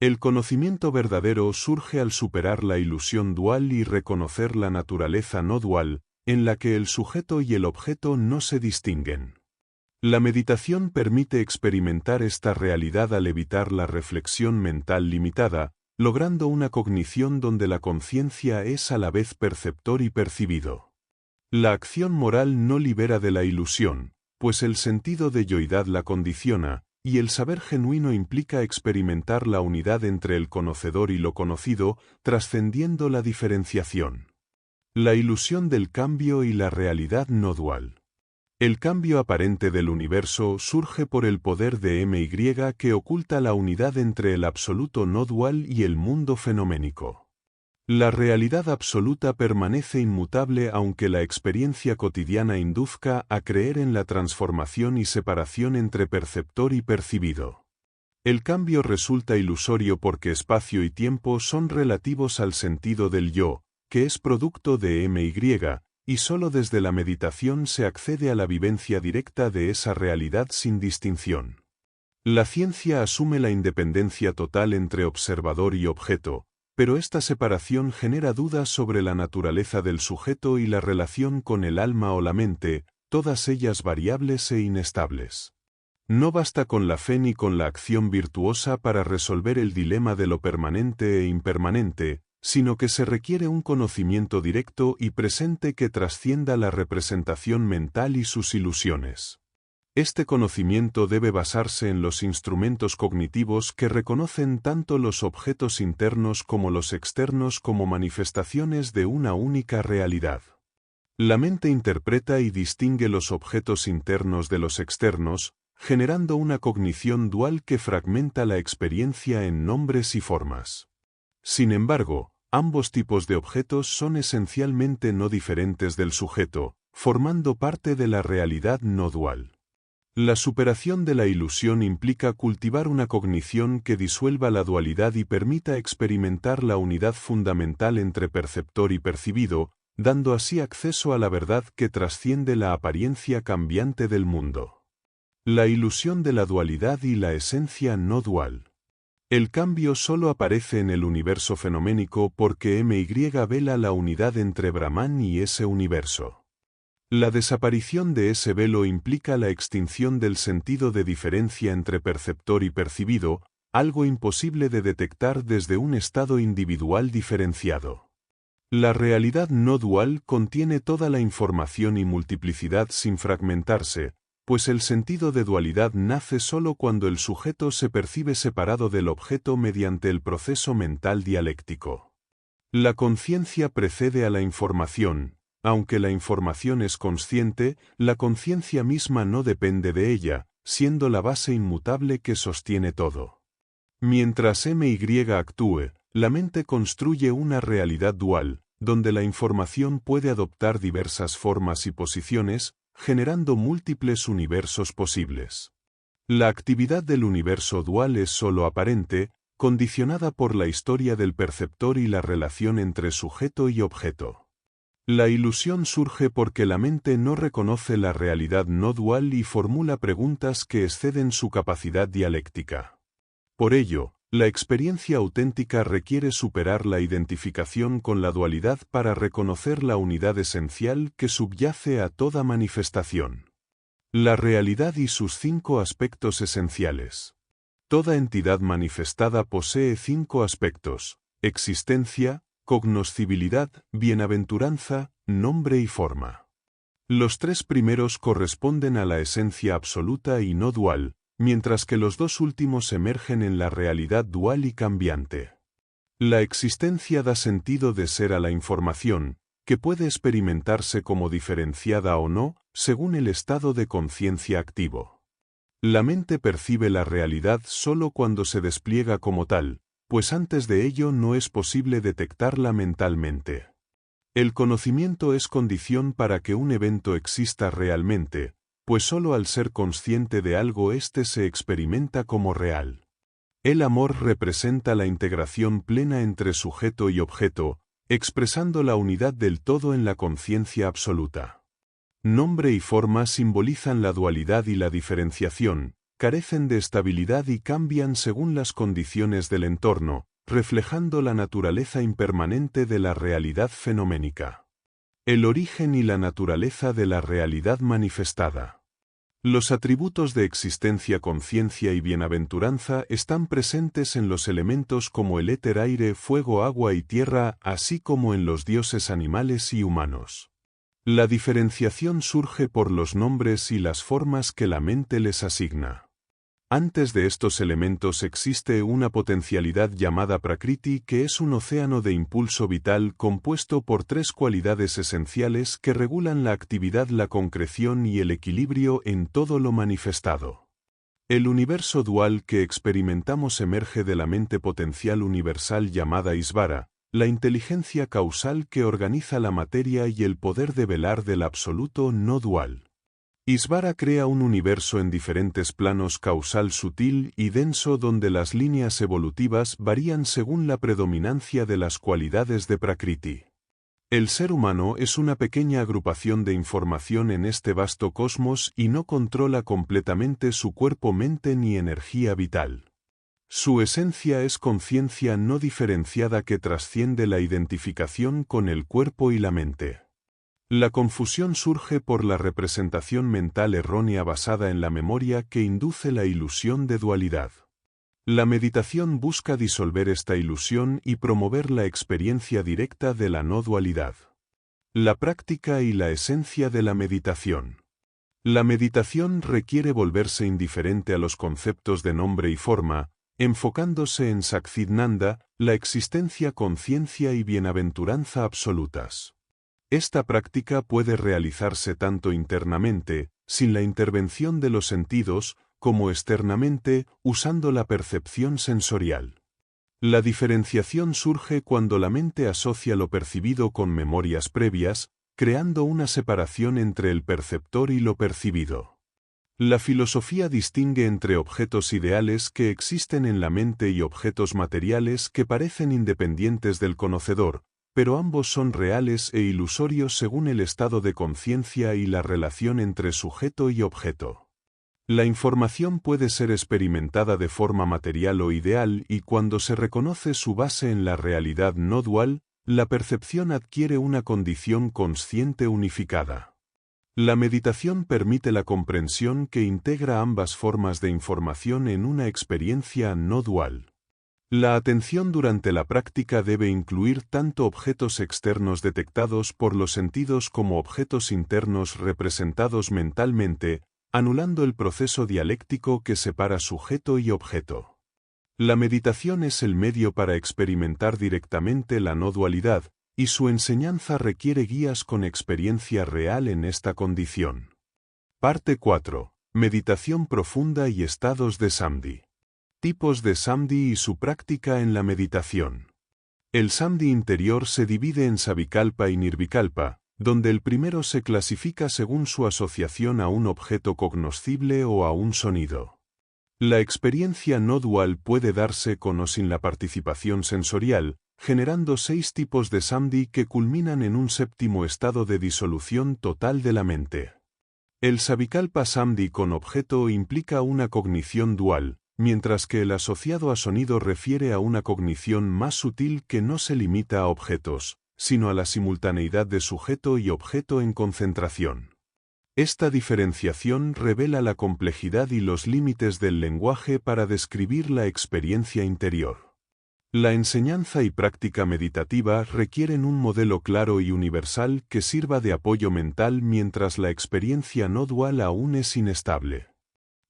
El conocimiento verdadero surge al superar la ilusión dual y reconocer la naturaleza no dual, en la que el sujeto y el objeto no se distinguen. La meditación permite experimentar esta realidad al evitar la reflexión mental limitada, logrando una cognición donde la conciencia es a la vez perceptor y percibido. La acción moral no libera de la ilusión, pues el sentido de yoidad la condiciona, y el saber genuino implica experimentar la unidad entre el conocedor y lo conocido, trascendiendo la diferenciación. La ilusión del cambio y la realidad no dual. El cambio aparente del universo surge por el poder de MY que oculta la unidad entre el absoluto no dual y el mundo fenoménico. La realidad absoluta permanece inmutable aunque la experiencia cotidiana induzca a creer en la transformación y separación entre perceptor y percibido. El cambio resulta ilusorio porque espacio y tiempo son relativos al sentido del yo, que es producto de MY, y solo desde la meditación se accede a la vivencia directa de esa realidad sin distinción. La ciencia asume la independencia total entre observador y objeto, pero esta separación genera dudas sobre la naturaleza del sujeto y la relación con el alma o la mente, todas ellas variables e inestables. No basta con la fe ni con la acción virtuosa para resolver el dilema de lo permanente e impermanente, sino que se requiere un conocimiento directo y presente que trascienda la representación mental y sus ilusiones. Este conocimiento debe basarse en los instrumentos cognitivos que reconocen tanto los objetos internos como los externos como manifestaciones de una única realidad. La mente interpreta y distingue los objetos internos de los externos, generando una cognición dual que fragmenta la experiencia en nombres y formas. Sin embargo, ambos tipos de objetos son esencialmente no diferentes del sujeto, formando parte de la realidad no dual. La superación de la ilusión implica cultivar una cognición que disuelva la dualidad y permita experimentar la unidad fundamental entre perceptor y percibido, dando así acceso a la verdad que trasciende la apariencia cambiante del mundo. La ilusión de la dualidad y la esencia no dual. El cambio solo aparece en el universo fenoménico porque MY vela la unidad entre Brahman y ese universo. La desaparición de ese velo implica la extinción del sentido de diferencia entre perceptor y percibido, algo imposible de detectar desde un estado individual diferenciado. La realidad no dual contiene toda la información y multiplicidad sin fragmentarse, pues el sentido de dualidad nace solo cuando el sujeto se percibe separado del objeto mediante el proceso mental dialéctico. La conciencia precede a la información. Aunque la información es consciente, la conciencia misma no depende de ella, siendo la base inmutable que sostiene todo. Mientras MY actúe, la mente construye una realidad dual, donde la información puede adoptar diversas formas y posiciones, generando múltiples universos posibles. La actividad del universo dual es solo aparente, condicionada por la historia del perceptor y la relación entre sujeto y objeto. La ilusión surge porque la mente no reconoce la realidad no dual y formula preguntas que exceden su capacidad dialéctica. Por ello, la experiencia auténtica requiere superar la identificación con la dualidad para reconocer la unidad esencial que subyace a toda manifestación. La realidad y sus 5 aspectos esenciales. Toda entidad manifestada posee 5 aspectos: existencia, cognoscibilidad, bienaventuranza, nombre y forma. Los 3 primeros corresponden a la esencia absoluta y no dual, mientras que los 2 últimos emergen en la realidad dual y cambiante. La existencia da sentido de ser a la información, que puede experimentarse como diferenciada o no, según el estado de conciencia activo. La mente percibe la realidad solo cuando se despliega como tal, pues antes de ello no es posible detectarla mentalmente. El conocimiento es condición para que un evento exista realmente, pues solo al ser consciente de algo éste se experimenta como real. El amor representa la integración plena entre sujeto y objeto, expresando la unidad del todo en la conciencia absoluta. Nombre y forma simbolizan la dualidad y la diferenciación, carecen de estabilidad y cambian según las condiciones del entorno, reflejando la naturaleza impermanente de la realidad fenoménica. El origen y la naturaleza de la realidad manifestada. Los atributos de existencia, conciencia y bienaventuranza están presentes en los elementos como el éter, aire, fuego, agua y tierra, así como en los dioses animales y humanos. La diferenciación surge por los nombres y las formas que la mente les asigna. Antes de estos elementos existe una potencialidad llamada Prakriti, que es un océano de impulso vital compuesto por tres cualidades esenciales que regulan la actividad, la concreción y el equilibrio en todo lo manifestado. El universo dual que experimentamos emerge de la mente potencial universal llamada Isvara, la inteligencia causal que organiza la materia y el poder de velar del absoluto no dual. Isvara crea un universo en diferentes planos, causal, sutil y denso, donde las líneas evolutivas varían según la predominancia de las cualidades de Prakriti. El ser humano es una pequeña agrupación de información en este vasto cosmos y no controla completamente su cuerpo, mente ni energía vital. Su esencia es conciencia no diferenciada que trasciende la identificación con el cuerpo y la mente. La confusión surge por la representación mental errónea basada en la memoria que induce la ilusión de dualidad. La meditación busca disolver esta ilusión y promover la experiencia directa de la no dualidad. La práctica y la esencia de la meditación. La meditación requiere volverse indiferente a los conceptos de nombre y forma, enfocándose en Satchidananda, la existencia, conciencia y bienaventuranza absolutas. Esta práctica puede realizarse tanto internamente, sin la intervención de los sentidos, como externamente, usando la percepción sensorial. La diferenciación surge cuando la mente asocia lo percibido con memorias previas, creando una separación entre el perceptor y lo percibido. La filosofía distingue entre objetos ideales que existen en la mente y objetos materiales que parecen independientes del conocedor, pero ambos son reales e ilusorios según el estado de conciencia y la relación entre sujeto y objeto. La información puede ser experimentada de forma material o ideal, y cuando se reconoce su base en la realidad no dual, la percepción adquiere una condición consciente unificada. La meditación permite la comprensión que integra ambas formas de información en una experiencia no dual. La atención durante la práctica debe incluir tanto objetos externos detectados por los sentidos como objetos internos representados mentalmente, anulando el proceso dialéctico que separa sujeto y objeto. La meditación es el medio para experimentar directamente la no dualidad, y su enseñanza requiere guías con experiencia real en esta condición. Parte 4. Meditación profunda y estados de Samadhi. Tipos de Samadhi y su práctica en la meditación. El Samadhi interior se divide en Savikalpa y Nirvikalpa, donde el primero se clasifica según su asociación a un objeto cognoscible o a un sonido. La experiencia no dual puede darse con o sin la participación sensorial, generando 6 tipos de Samadhi que culminan en un séptimo estado de disolución total de la mente. El Savikalpa Samadhi con objeto implica una cognición dual, mientras que el asociado a sonido refiere a una cognición más sutil que no se limita a objetos, sino a la simultaneidad de sujeto y objeto en concentración. Esta diferenciación revela la complejidad y los límites del lenguaje para describir la experiencia interior. La enseñanza y práctica meditativa requieren un modelo claro y universal que sirva de apoyo mental mientras la experiencia no dual aún es inestable.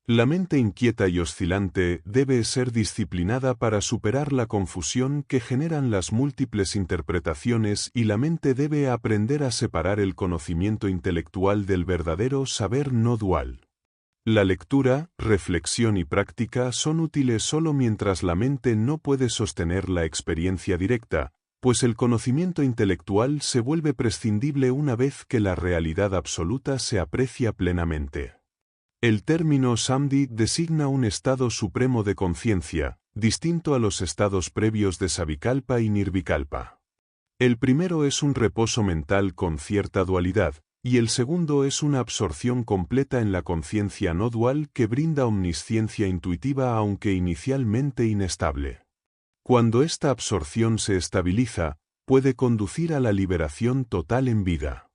La mente inquieta y oscilante debe ser disciplinada para superar la confusión que generan las múltiples interpretaciones, y la mente debe aprender a separar el conocimiento intelectual del verdadero saber no dual. La lectura, reflexión y práctica son útiles solo mientras la mente no puede sostener la experiencia directa, pues el conocimiento intelectual se vuelve prescindible una vez que la realidad absoluta se aprecia plenamente. El término Samadhi designa un estado supremo de conciencia, distinto a los estados previos de Savikalpa y Nirvikalpa. El primero es un reposo mental con cierta dualidad, y el segundo es una absorción completa en la conciencia no dual que brinda omnisciencia intuitiva aunque inicialmente inestable. Cuando esta absorción se estabiliza, puede conducir a la liberación total en vida.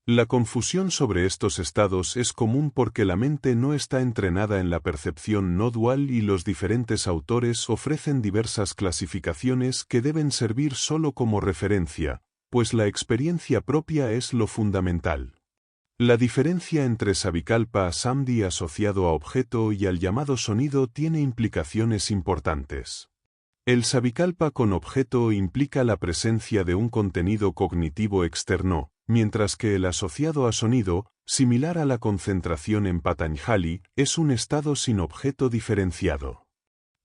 La confusión sobre estos estados es común porque la mente no está entrenada en la percepción no dual y los diferentes autores ofrecen diversas clasificaciones que deben servir solo como referencia, pues la experiencia propia es lo fundamental. La diferencia entre Savikalpa Samdhi asociado a objeto y al llamado sonido tiene implicaciones importantes. El Savikalpa con objeto implica la presencia de un contenido cognitivo externo, mientras que el asociado a sonido, similar a la concentración en Patanjali, es un estado sin objeto diferenciado.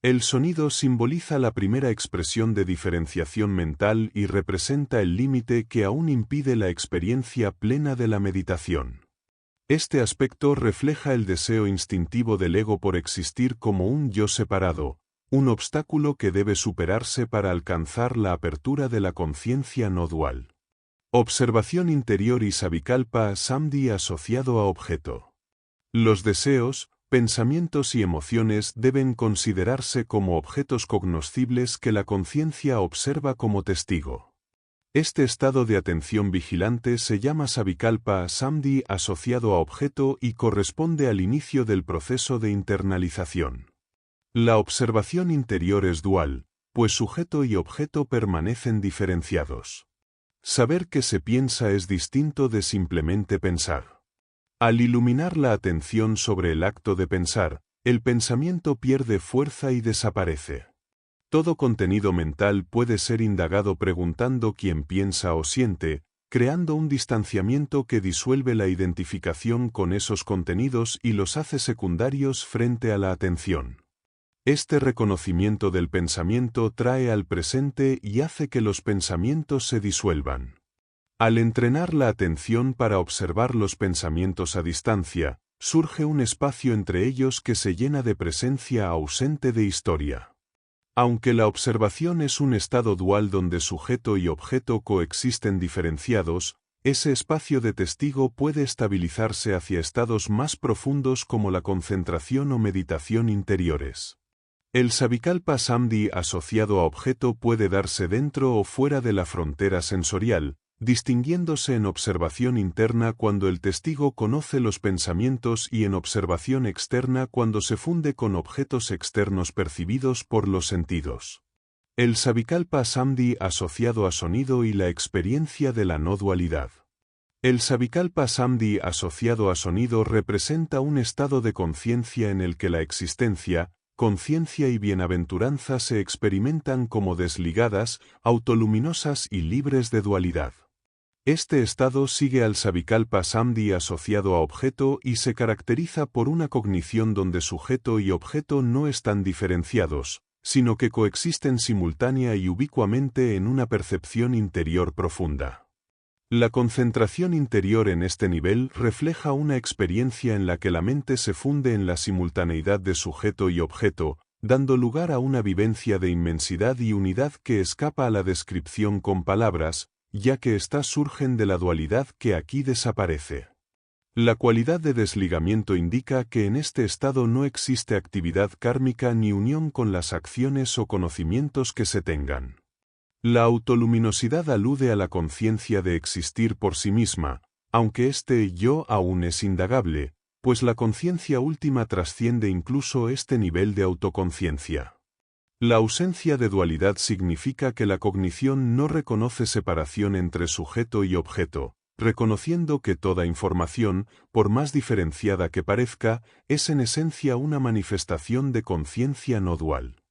El sonido simboliza la primera expresión de diferenciación mental y representa el límite que aún impide la experiencia plena de la meditación. Este aspecto refleja el deseo instintivo del ego por existir como un yo separado, un obstáculo que debe superarse para alcanzar la apertura de la conciencia no dual. Observación interior y Savikalpa Samdhi asociado a objeto. Los deseos, pensamientos y emociones deben considerarse como objetos cognoscibles que la conciencia observa como testigo. Este estado de atención vigilante se llama Savikalpa Samdhi asociado a objeto y corresponde al inicio del proceso de internalización. La observación interior es dual, pues sujeto y objeto permanecen diferenciados. Saber que se piensa es distinto de simplemente pensar. Al iluminar la atención sobre el acto de pensar, el pensamiento pierde fuerza y desaparece. Todo contenido mental puede ser indagado preguntando quién piensa o siente, creando un distanciamiento que disuelve la identificación con esos contenidos y los hace secundarios frente a la atención. Este reconocimiento del pensamiento trae al presente y hace que los pensamientos se disuelvan. Al entrenar la atención para observar los pensamientos a distancia, surge un espacio entre ellos que se llena de presencia ausente de historia. Aunque la observación es un estado dual donde sujeto y objeto coexisten diferenciados, ese espacio de testigo puede estabilizarse hacia estados más profundos como la concentración o meditación interiores. El Savikalpa Samdhi asociado a objeto puede darse dentro o fuera de la frontera sensorial, distinguiéndose en observación interna cuando el testigo conoce los pensamientos y en observación externa cuando se funde con objetos externos percibidos por los sentidos. El Savikalpa Samdhi asociado a sonido y la experiencia de la no dualidad. El Savikalpa Samdhi asociado a sonido representa un estado de conciencia en el que la existencia, conciencia y bienaventuranza se experimentan como desligadas, autoluminosas y libres de dualidad. Este estado sigue al Savikalpa Samdhi asociado a objeto y se caracteriza por una cognición donde sujeto y objeto no están diferenciados, sino que coexisten simultánea y ubicuamente en una percepción interior profunda. La concentración interior en este nivel refleja una experiencia en la que la mente se funde en la simultaneidad de sujeto y objeto, dando lugar a una vivencia de inmensidad y unidad que escapa a la descripción con palabras, ya que éstas surgen de la dualidad que aquí desaparece. La cualidad de desligamiento indica que en este estado no existe actividad kármica ni unión con las acciones o conocimientos que se tengan. La autoluminosidad alude a la conciencia de existir por sí misma, aunque este yo aún es indagable, pues la conciencia última trasciende incluso este nivel de autoconciencia. La ausencia de dualidad significa que la cognición no reconoce separación entre sujeto y objeto, reconociendo que toda información, por más diferenciada que parezca, es en esencia una manifestación de conciencia no dual.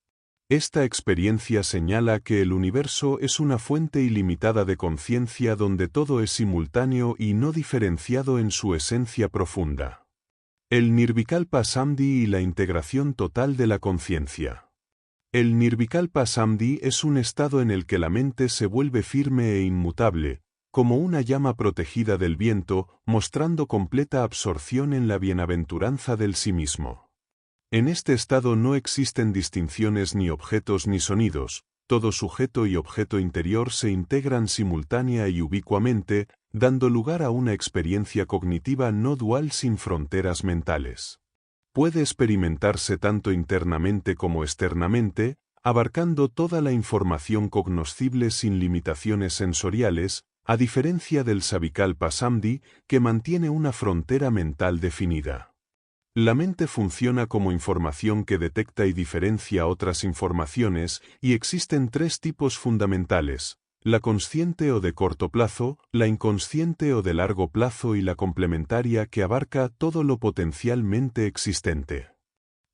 Esta experiencia señala que el universo es una fuente ilimitada de conciencia donde todo es simultáneo y no diferenciado en su esencia profunda. El Nirvikalpa Samdhi y la integración total de la conciencia. El Nirvikalpa Samdhi es un estado en el que la mente se vuelve firme e inmutable, como una llama protegida del viento, mostrando completa absorción en la bienaventuranza del sí mismo. En este estado no existen distinciones ni objetos ni sonidos, todo sujeto y objeto interior se integran simultánea y ubicuamente, dando lugar a una experiencia cognitiva no dual sin fronteras mentales. Puede experimentarse tanto internamente como externamente, abarcando toda la información cognoscible sin limitaciones sensoriales, a diferencia del Savikalpa Samdhi, que mantiene una frontera mental definida. La mente funciona como información que detecta y diferencia otras informaciones, y existen tres tipos fundamentales: la consciente o de corto plazo, la inconsciente o de largo plazo y la complementaria, que abarca todo lo potencialmente existente.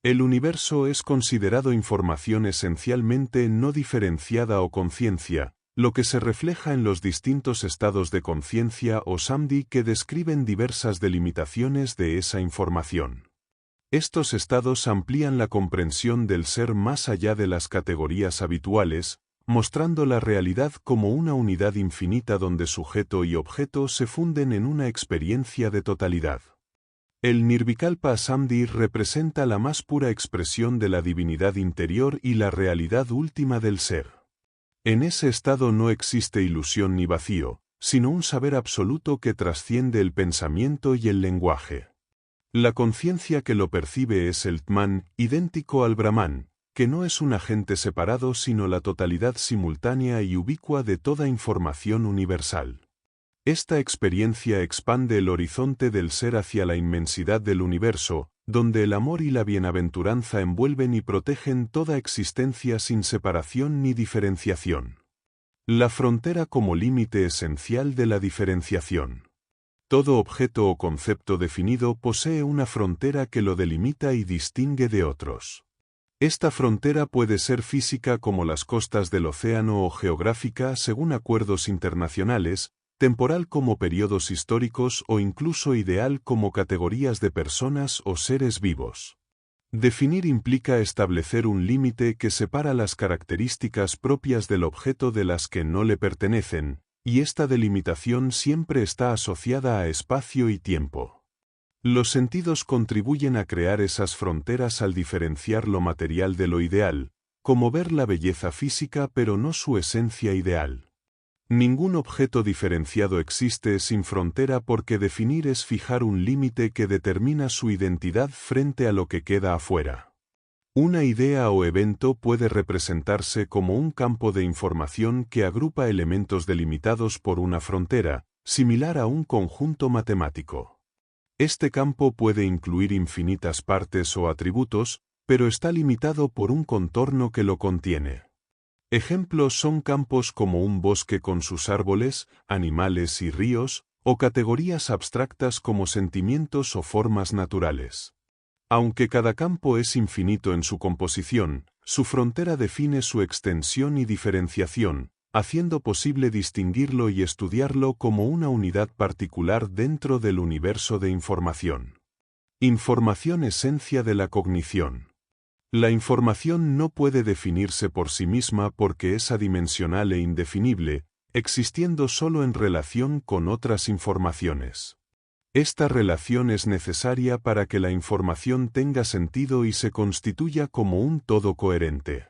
El universo es considerado información esencialmente no diferenciada o conciencia, lo que se refleja en los distintos estados de conciencia o samdhi que describen diversas delimitaciones de esa información. Estos estados amplían la comprensión del ser más allá de las categorías habituales, mostrando la realidad como una unidad infinita donde sujeto y objeto se funden en una experiencia de totalidad. El Nirvikalpa Samdhi representa la más pura expresión de la divinidad interior y la realidad última del ser. En ese estado no existe ilusión ni vacío, sino un saber absoluto que trasciende el pensamiento y el lenguaje. La conciencia que lo percibe es el Tman, idéntico al Brahman, que no es un agente separado sino la totalidad simultánea y ubicua de toda información universal. Esta experiencia expande el horizonte del ser hacia la inmensidad del universo, donde el amor y la bienaventuranza envuelven y protegen toda existencia sin separación ni diferenciación. La frontera como límite esencial de la diferenciación. Todo objeto o concepto definido posee una frontera que lo delimita y distingue de otros. Esta frontera puede ser física como las costas del océano o geográfica según acuerdos internacionales, temporal como periodos históricos o incluso ideal como categorías de personas o seres vivos. Definir implica establecer un límite que separa las características propias del objeto de las que no le pertenecen, y esta delimitación siempre está asociada a espacio y tiempo. Los sentidos contribuyen a crear esas fronteras al diferenciar lo material de lo ideal, como ver la belleza física pero no su esencia ideal. Ningún objeto diferenciado existe sin frontera porque definir es fijar un límite que determina su identidad frente a lo que queda afuera. Una idea o evento puede representarse como un campo de información que agrupa elementos delimitados por una frontera, similar a un conjunto matemático. Este campo puede incluir infinitas partes o atributos, pero está limitado por un contorno que lo contiene. Ejemplos son campos como un bosque con sus árboles, animales y ríos, o categorías abstractas como sentimientos o formas naturales. Aunque cada campo es infinito en su composición, su frontera define su extensión y diferenciación, haciendo posible distinguirlo y estudiarlo como una unidad particular dentro del universo de información. Información esencia de la cognición. La información no puede definirse por sí misma porque es adimensional e indefinible, existiendo solo en relación con otras informaciones. Esta relación es necesaria para que la información tenga sentido y se constituya como un todo coherente.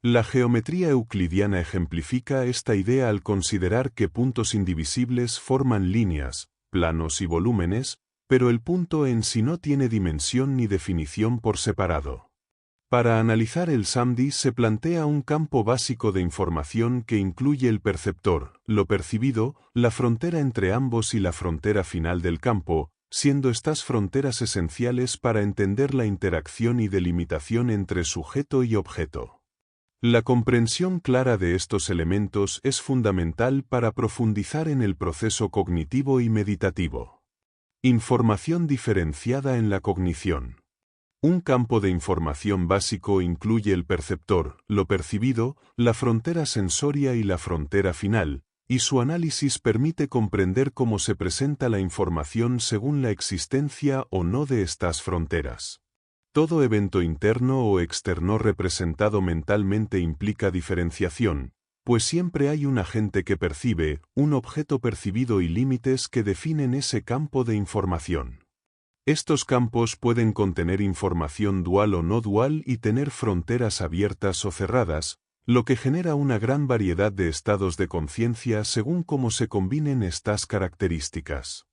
La geometría euclidiana ejemplifica esta idea al considerar que puntos indivisibles forman líneas, planos y volúmenes, pero el punto en sí no tiene dimensión ni definición por separado. Para analizar el samdhi se plantea un campo básico de información que incluye el perceptor, lo percibido, la frontera entre ambos y la frontera final del campo, siendo estas fronteras esenciales para entender la interacción y delimitación entre sujeto y objeto. La comprensión clara de estos elementos es fundamental para profundizar en el proceso cognitivo y meditativo. Información diferenciada en la cognición. Un campo de información básico incluye el perceptor, lo percibido, la frontera sensoria y la frontera final, y su análisis permite comprender cómo se presenta la información según la existencia o no de estas fronteras. Todo evento interno o externo representado mentalmente implica diferenciación, pues siempre hay un agente que percibe, un objeto percibido y límites que definen ese campo de información. Estos campos pueden contener información dual o no dual y tener fronteras abiertas o cerradas, lo que genera una gran variedad de estados de conciencia según cómo se combinen estas características.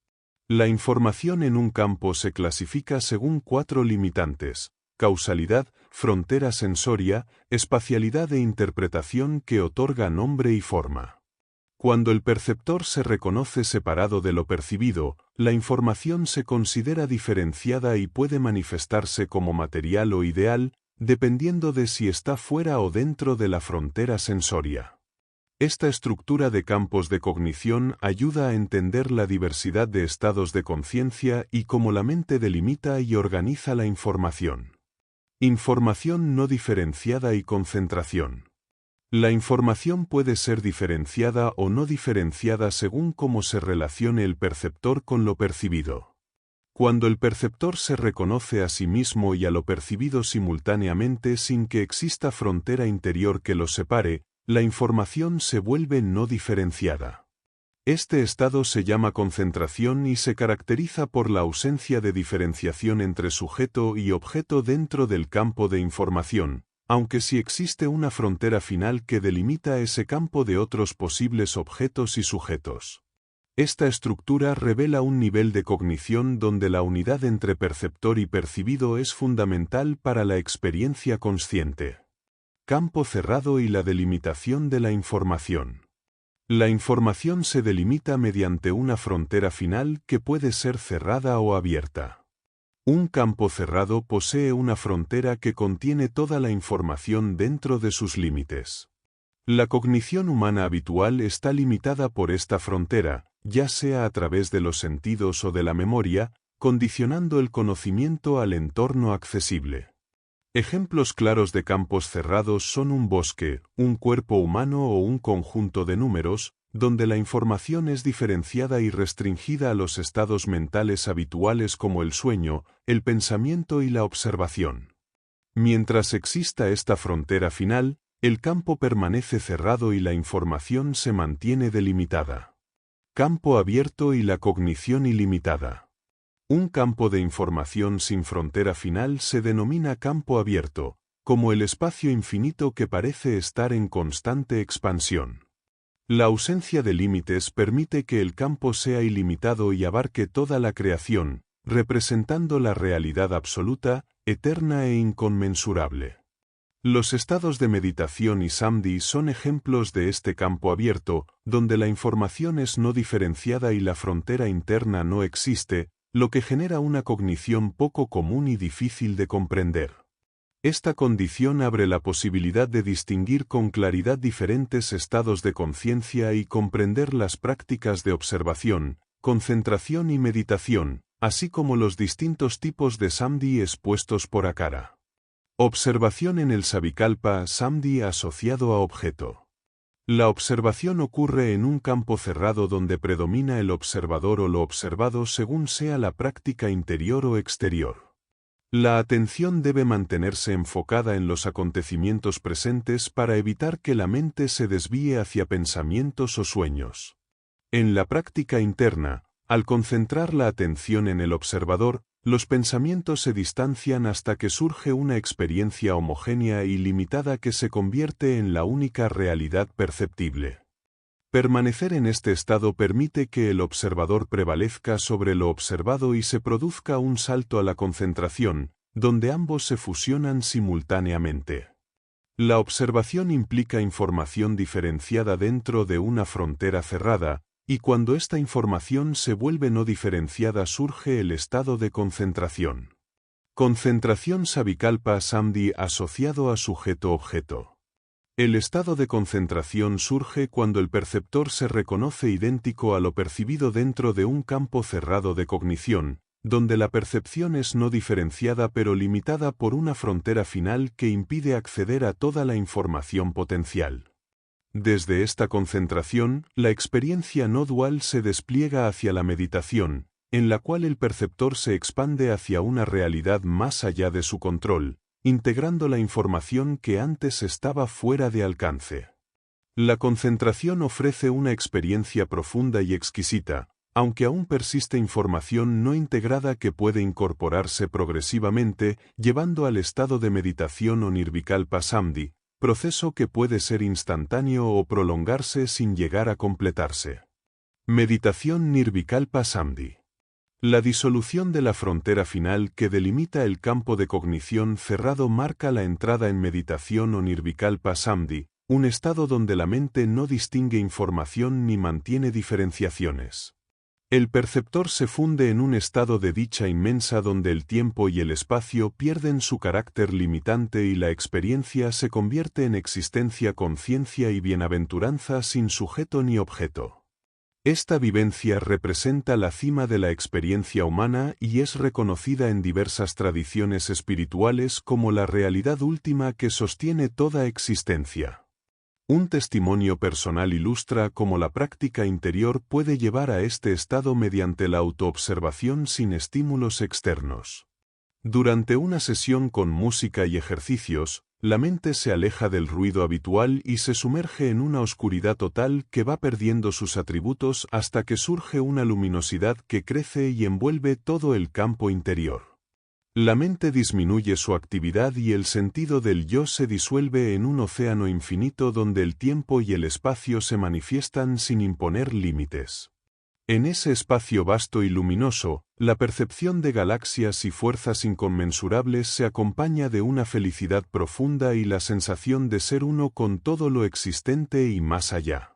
La información en un campo se clasifica según 4 limitantes: causalidad, frontera sensoria, espacialidad e interpretación, que otorga nombre y forma. Cuando el perceptor se reconoce separado de lo percibido, la información se considera diferenciada y puede manifestarse como material o ideal, dependiendo de si está fuera o dentro de la frontera sensoria. Esta estructura de campos de cognición ayuda a entender la diversidad de estados de conciencia y cómo la mente delimita y organiza la información. Información no diferenciada y concentración. La información puede ser diferenciada o no diferenciada según cómo se relacione el perceptor con lo percibido. Cuando el perceptor se reconoce a sí mismo y a lo percibido simultáneamente sin que exista frontera interior que los separe, la información se vuelve no diferenciada. Este estado se llama concentración y se caracteriza por la ausencia de diferenciación entre sujeto y objeto dentro del campo de información, aunque sí existe una frontera final que delimita ese campo de otros posibles objetos y sujetos. Esta estructura revela un nivel de cognición donde la unidad entre perceptor y percibido es fundamental para la experiencia consciente. Campo cerrado y la delimitación de la información. La información se delimita mediante una frontera final que puede ser cerrada o abierta. Un campo cerrado posee una frontera que contiene toda la información dentro de sus límites. La cognición humana habitual está limitada por esta frontera, ya sea a través de los sentidos o de la memoria, condicionando el conocimiento al entorno accesible. Ejemplos claros de campos cerrados son un bosque, un cuerpo humano o un conjunto de números, donde la información es diferenciada y restringida a los estados mentales habituales como el sueño, el pensamiento y la observación. Mientras exista esta frontera final, el campo permanece cerrado y la información se mantiene delimitada. Campo abierto y la cognición ilimitada. Un campo de información sin frontera final se denomina campo abierto, como el espacio infinito que parece estar en constante expansión. La ausencia de límites permite que el campo sea ilimitado y abarque toda la creación, representando la realidad absoluta, eterna e inconmensurable. Los estados de meditación y samadhi son ejemplos de este campo abierto, donde la información es no diferenciada y la frontera interna no existe, lo que genera una cognición poco común y difícil de comprender. Esta condición abre la posibilidad de distinguir con claridad diferentes estados de conciencia y comprender las prácticas de observación, concentración y meditación, así como los distintos tipos de samadhi expuestos por Akara. Observación en el Savikalpa Samadhi asociado a objeto. La observación ocurre en un campo cerrado donde predomina el observador o lo observado según sea la práctica interior o exterior. La atención debe mantenerse enfocada en los acontecimientos presentes para evitar que la mente se desvíe hacia pensamientos o sueños. En la práctica interna, al concentrar la atención en el observador, los pensamientos se distancian hasta que surge una experiencia homogénea y limitada que se convierte en la única realidad perceptible. Permanecer en este estado permite que el observador prevalezca sobre lo observado y se produzca un salto a la concentración, donde ambos se fusionan simultáneamente. La observación implica información diferenciada dentro de una frontera cerrada, y cuando esta información se vuelve no diferenciada surge el estado de concentración. Concentración Savikalpa Samadhi asociado a sujeto-objeto. El estado de concentración surge cuando el perceptor se reconoce idéntico a lo percibido dentro de un campo cerrado de cognición, donde la percepción es no diferenciada pero limitada por una frontera final que impide acceder a toda la información potencial. Desde esta concentración, la experiencia no dual se despliega hacia la meditación, en la cual el perceptor se expande hacia una realidad más allá de su control, integrando la información que antes estaba fuera de alcance. La concentración ofrece una experiencia profunda y exquisita, aunque aún persiste información no integrada que puede incorporarse progresivamente, llevando al estado de meditación o Nirvikalpa Samadhi, proceso que puede ser instantáneo o prolongarse sin llegar a completarse. Meditación Nirvikalpa Samadhi. La disolución de la frontera final que delimita el campo de cognición cerrado marca la entrada en meditación o Nirvikalpa Samadhi, un estado donde la mente no distingue información ni mantiene diferenciaciones. El perceptor se funde en un estado de dicha inmensa donde el tiempo y el espacio pierden su carácter limitante y la experiencia se convierte en existencia, conciencia y bienaventuranza sin sujeto ni objeto. Esta vivencia representa la cima de la experiencia humana y es reconocida en diversas tradiciones espirituales como la realidad última que sostiene toda existencia. Un testimonio personal ilustra cómo la práctica interior puede llevar a este estado mediante la autoobservación sin estímulos externos. Durante una sesión con música y ejercicios, la mente se aleja del ruido habitual y se sumerge en una oscuridad total que va perdiendo sus atributos hasta que surge una luminosidad que crece y envuelve todo el campo interior. La mente disminuye su actividad y el sentido del yo se disuelve en un océano infinito donde el tiempo y el espacio se manifiestan sin imponer límites. En ese espacio vasto y luminoso, la percepción de galaxias y fuerzas inconmensurables se acompaña de una felicidad profunda y la sensación de ser uno con todo lo existente y más allá.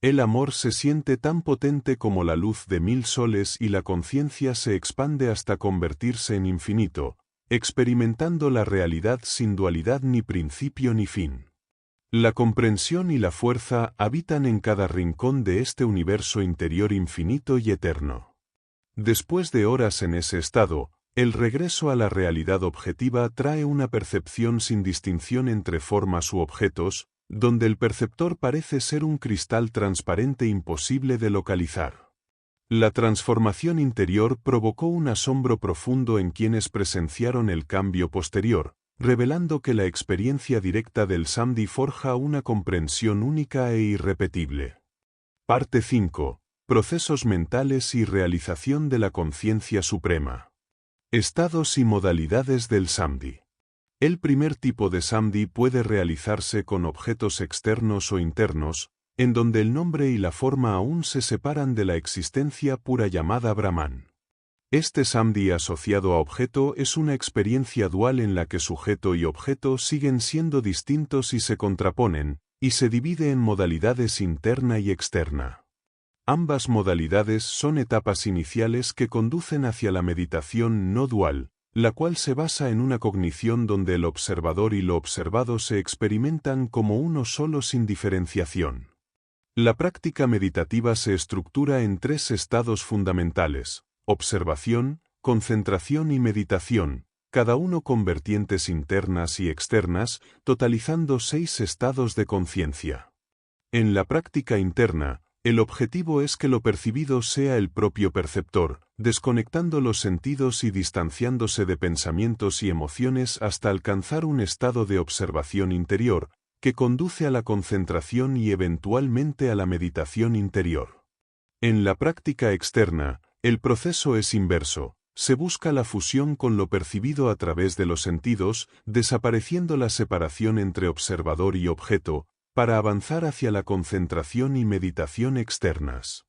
El amor se siente tan potente como la luz de 1000 soles y la conciencia se expande hasta convertirse en infinito, experimentando la realidad sin dualidad ni principio ni fin. La comprensión y la fuerza habitan en cada rincón de este universo interior infinito y eterno. Después de horas en ese estado, el regreso a la realidad objetiva trae una percepción sin distinción entre formas u objetos, donde el perceptor parece ser un cristal transparente imposible de localizar. La transformación interior provocó un asombro profundo en quienes presenciaron el cambio posterior, revelando que la experiencia directa del Samadhi forja una comprensión única e irrepetible. Parte 5. Procesos mentales y realización de la conciencia suprema. Estados y modalidades del Samadhi. El primer tipo de Samadhi puede realizarse con objetos externos o internos, en donde el nombre y la forma aún se separan de la existencia pura llamada Brahman. Este Samadhi asociado a objeto es una experiencia dual en la que sujeto y objeto siguen siendo distintos y se contraponen, y se divide en modalidades interna y externa. Ambas modalidades son etapas iniciales que conducen hacia la meditación no dual, la cual se basa en una cognición donde el observador y lo observado se experimentan como uno solo sin diferenciación. La práctica meditativa se estructura en 3 estados fundamentales: observación, concentración y meditación, cada uno con vertientes internas y externas, totalizando 6 estados de conciencia. En la práctica interna, el objetivo es que lo percibido sea el propio perceptor, desconectando los sentidos y distanciándose de pensamientos y emociones hasta alcanzar un estado de observación interior, que conduce a la concentración y eventualmente a la meditación interior. En la práctica externa, el proceso es inverso, se busca la fusión con lo percibido a través de los sentidos, desapareciendo la separación entre observador y objeto, para avanzar hacia la concentración y meditación externas.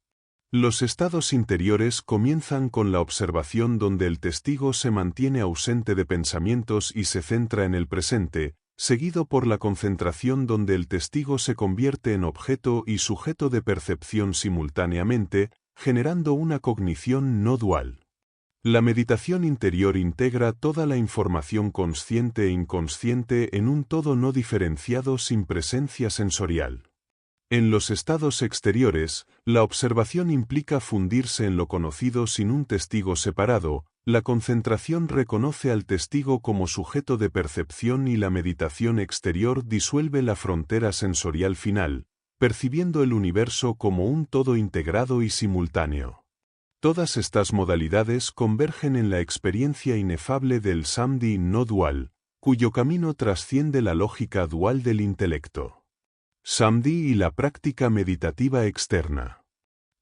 Los estados interiores comienzan con la observación donde el testigo se mantiene ausente de pensamientos y se centra en el presente, seguido por la concentración donde el testigo se convierte en objeto y sujeto de percepción simultáneamente, generando una cognición no dual. La meditación interior integra toda la información consciente e inconsciente en un todo no diferenciado sin presencia sensorial. En los estados exteriores, la observación implica fundirse en lo conocido sin un testigo separado, la concentración reconoce al testigo como sujeto de percepción y la meditación exterior disuelve la frontera sensorial final, percibiendo el universo como un todo integrado y simultáneo. Todas estas modalidades convergen en la experiencia inefable del Samadhi no dual, cuyo camino trasciende la lógica dual del intelecto. Samadhi y la práctica meditativa externa.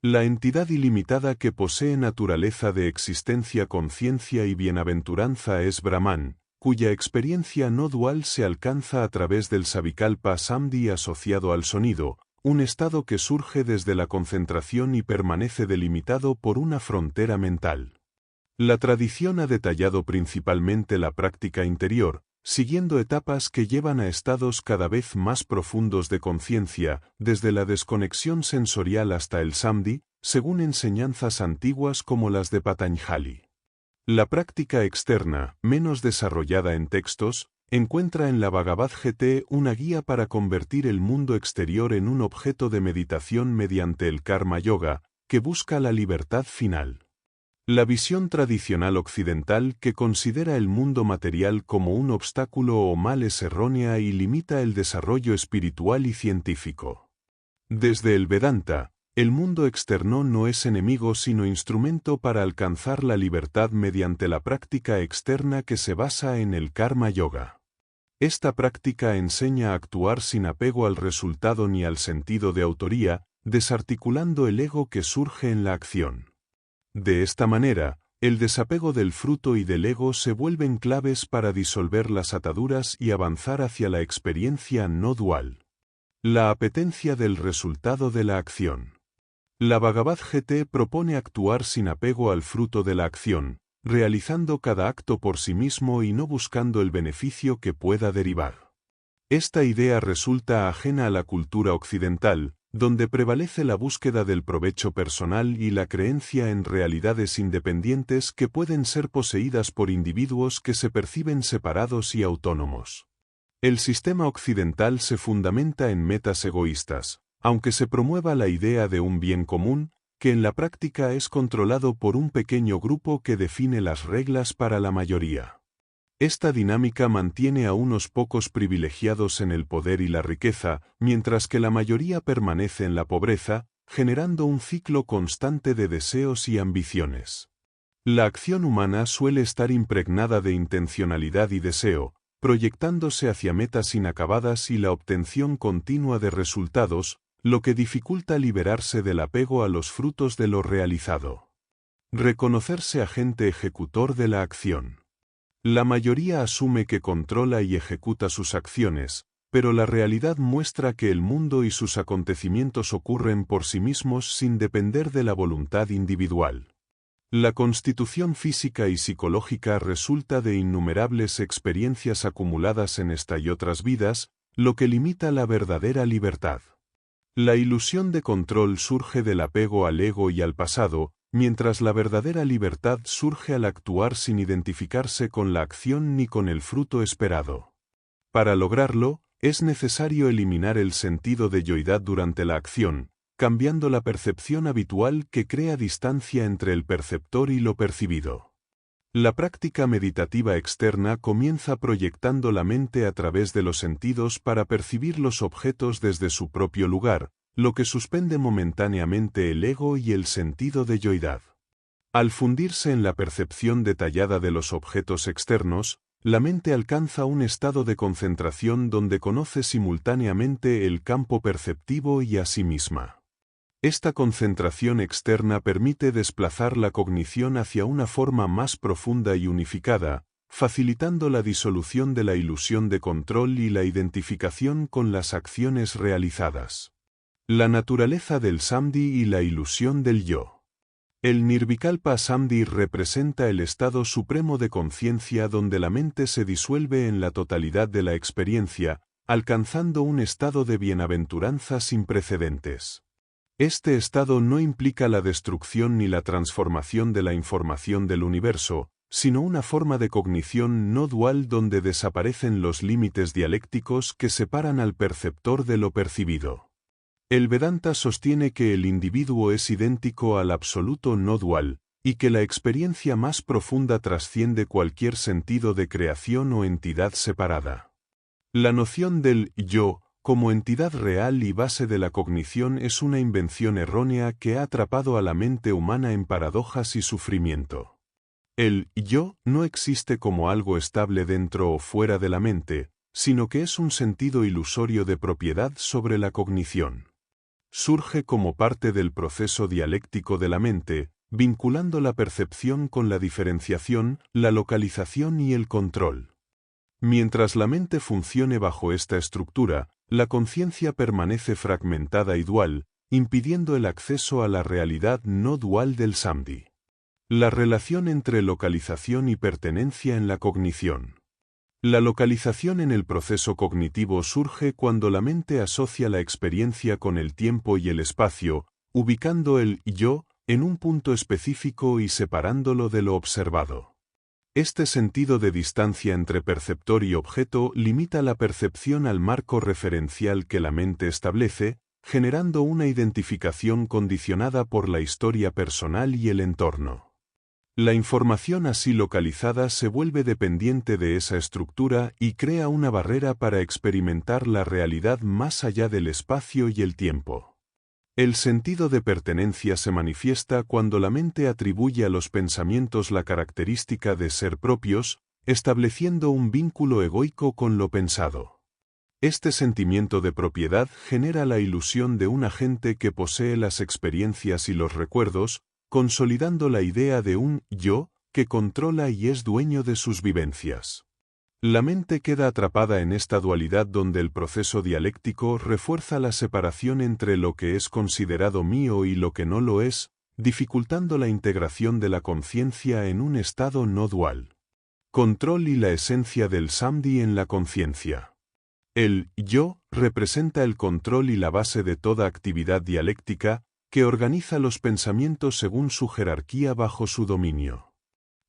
La entidad ilimitada que posee naturaleza de existencia, conciencia y bienaventuranza es Brahman, cuya experiencia no dual se alcanza a través del Savikalpa Samdhi asociado al sonido, un estado que surge desde la concentración y permanece delimitado por una frontera mental. La tradición ha detallado principalmente la práctica interior, siguiendo etapas que llevan a estados cada vez más profundos de conciencia, desde la desconexión sensorial hasta el Samdhi, según enseñanzas antiguas como las de Patanjali. La práctica externa, menos desarrollada en textos, encuentra en la Bhagavad Gita una guía para convertir el mundo exterior en un objeto de meditación mediante el Karma Yoga, que busca la libertad final. La visión tradicional occidental que considera el mundo material como un obstáculo o mal es errónea y limita el desarrollo espiritual y científico. Desde el Vedanta, el mundo externo no es enemigo sino instrumento para alcanzar la libertad mediante la práctica externa que se basa en el Karma Yoga. Esta práctica enseña a actuar sin apego al resultado ni al sentido de autoría, desarticulando el ego que surge en la acción. De esta manera, el desapego del fruto y del ego se vuelven claves para disolver las ataduras y avanzar hacia la experiencia no dual. La apetencia del resultado de la acción. La Bhagavad Gita propone actuar sin apego al fruto de la acción, realizando cada acto por sí mismo y no buscando el beneficio que pueda derivar. Esta idea resulta ajena a la cultura occidental, donde prevalece la búsqueda del provecho personal y la creencia en realidades independientes que pueden ser poseídas por individuos que se perciben separados y autónomos. El sistema occidental se fundamenta en metas egoístas, aunque se promueva la idea de un bien común, que en la práctica es controlado por un pequeño grupo que define las reglas para la mayoría. Esta dinámica mantiene a unos pocos privilegiados en el poder y la riqueza, mientras que la mayoría permanece en la pobreza, generando un ciclo constante de deseos y ambiciones. La acción humana suele estar impregnada de intencionalidad y deseo, proyectándose hacia metas inacabadas y la obtención continua de resultados, lo que dificulta liberarse del apego a los frutos de lo realizado. Reconocerse agente ejecutor de la acción. La mayoría asume que controla y ejecuta sus acciones, pero la realidad muestra que el mundo y sus acontecimientos ocurren por sí mismos sin depender de la voluntad individual. La constitución física y psicológica resulta de innumerables experiencias acumuladas en esta y otras vidas, lo que limita la verdadera libertad. La ilusión de control surge del apego al ego y al pasado, mientras la verdadera libertad surge al actuar sin identificarse con la acción ni con el fruto esperado. Para lograrlo, es necesario eliminar el sentido de yoidad durante la acción, cambiando la percepción habitual que crea distancia entre el perceptor y lo percibido. La práctica meditativa externa comienza proyectando la mente a través de los sentidos para percibir los objetos desde su propio lugar, lo que suspende momentáneamente el ego y el sentido de yoidad. Al fundirse en la percepción detallada de los objetos externos, la mente alcanza un estado de concentración donde conoce simultáneamente el campo perceptivo y a sí misma. Esta concentración externa permite desplazar la cognición hacia una forma más profunda y unificada, facilitando la disolución de la ilusión de control y la identificación con las acciones realizadas. La naturaleza del Samdhi y la ilusión del yo. El Nirvikalpa Samdhi representa el estado supremo de conciencia donde la mente se disuelve en la totalidad de la experiencia, alcanzando un estado de bienaventuranza sin precedentes. Este estado no implica la destrucción ni la transformación de la información del universo, sino una forma de cognición no dual donde desaparecen los límites dialécticos que separan al perceptor de lo percibido. El Vedanta sostiene que el individuo es idéntico al absoluto no dual, y que la experiencia más profunda trasciende cualquier sentido de creación o entidad separada. La noción del yo, como entidad real y base de la cognición es una invención errónea que ha atrapado a la mente humana en paradojas y sufrimiento. El yo no existe como algo estable dentro o fuera de la mente, sino que es un sentido ilusorio de propiedad sobre la cognición. Surge como parte del proceso dialéctico de la mente, vinculando la percepción con la diferenciación, la localización y el control. Mientras la mente funcione bajo esta estructura, la conciencia permanece fragmentada y dual, impidiendo el acceso a la realidad no dual del Samdhi. La relación entre localización y pertenencia en la cognición. La localización en el proceso cognitivo surge cuando la mente asocia la experiencia con el tiempo y el espacio, ubicando el yo en un punto específico y separándolo de lo observado. Este sentido de distancia entre perceptor y objeto limita la percepción al marco referencial que la mente establece, generando una identificación condicionada por la historia personal y el entorno. La información así localizada se vuelve dependiente de esa estructura y crea una barrera para experimentar la realidad más allá del espacio y el tiempo. El sentido de pertenencia se manifiesta cuando la mente atribuye a los pensamientos la característica de ser propios, estableciendo un vínculo egoico con lo pensado. Este sentimiento de propiedad genera la ilusión de un agente que posee las experiencias y los recuerdos, consolidando la idea de un yo que controla y es dueño de sus vivencias. La mente queda atrapada en esta dualidad donde el proceso dialéctico refuerza la separación entre lo que es considerado mío y lo que no lo es, dificultando la integración de la conciencia en un estado no dual. Control y la esencia del Samdhi en la conciencia. El yo representa el control y la base de toda actividad dialéctica, que organiza los pensamientos según su jerarquía bajo su dominio.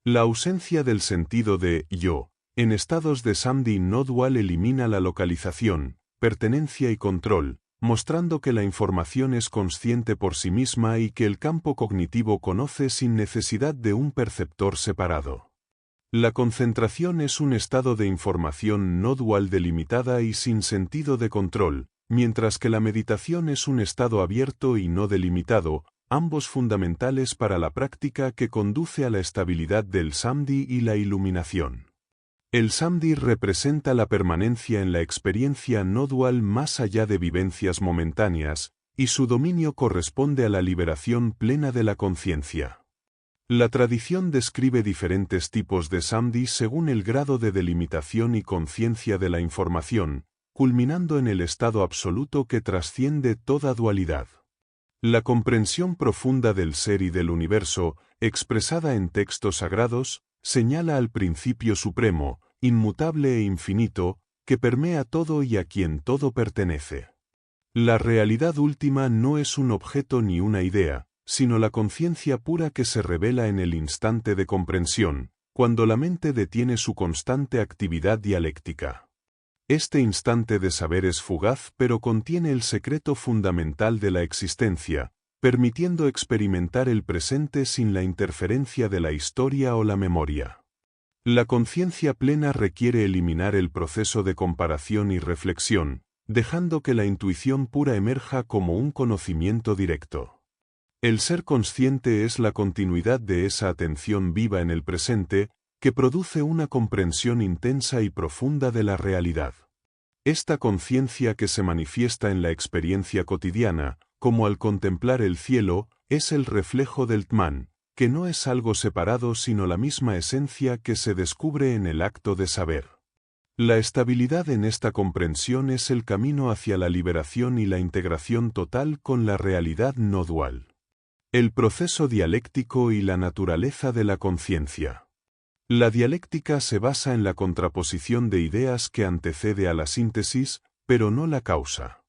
La ausencia del sentido de yo en estados de Samdhi no dual elimina la localización, pertenencia y control, mostrando que la información es consciente por sí misma y que el campo cognitivo conoce sin necesidad de un perceptor separado. La concentración es un estado de información no dual delimitada y sin sentido de control, mientras que la meditación es un estado abierto y no delimitado, ambos fundamentales para la práctica que conduce a la estabilidad del Samdhi y la iluminación. El Samdhi representa la permanencia en la experiencia no dual más allá de vivencias momentáneas, y su dominio corresponde a la liberación plena de la conciencia. La tradición describe diferentes tipos de Samdhi según el grado de delimitación y conciencia de la información, culminando en el estado absoluto que trasciende toda dualidad. La comprensión profunda del ser y del universo, expresada en textos sagrados, señala al principio supremo, inmutable e infinito, que permea todo y a quien todo pertenece. La realidad última no es un objeto ni una idea, sino la conciencia pura que se revela en el instante de comprensión, cuando la mente detiene su constante actividad dialéctica. Este instante de saber es fugaz pero contiene el secreto fundamental de la existencia, permitiendo experimentar el presente sin la interferencia de la historia o la memoria. La conciencia plena requiere eliminar el proceso de comparación y reflexión, dejando que la intuición pura emerja como un conocimiento directo. El ser consciente es la continuidad de esa atención viva en el presente, que produce una comprensión intensa y profunda de la realidad. Esta conciencia que se manifiesta en la experiencia cotidiana, como al contemplar el cielo, es el reflejo del Tman, que no es algo separado sino la misma esencia que se descubre en el acto de saber. La estabilidad en esta comprensión es el camino hacia la liberación y la integración total con la realidad no dual. El proceso dialéctico y la naturaleza de la conciencia. La dialéctica se basa en la contraposición de ideas que antecede a la síntesis, pero no la causa.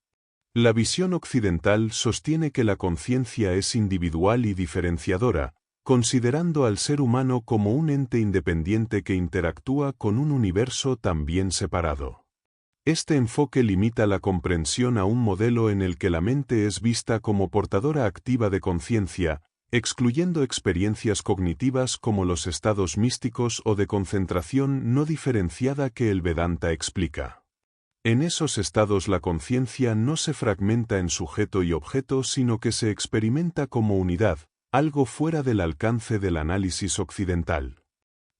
La visión occidental sostiene que la conciencia es individual y diferenciadora, considerando al ser humano como un ente independiente que interactúa con un universo también separado. Este enfoque limita la comprensión a un modelo en el que la mente es vista como portadora activa de conciencia, excluyendo experiencias cognitivas como los estados místicos o de concentración no diferenciada que el Vedanta explica. En esos estados la conciencia no se fragmenta en sujeto y objeto sino que se experimenta como unidad, algo fuera del alcance del análisis occidental.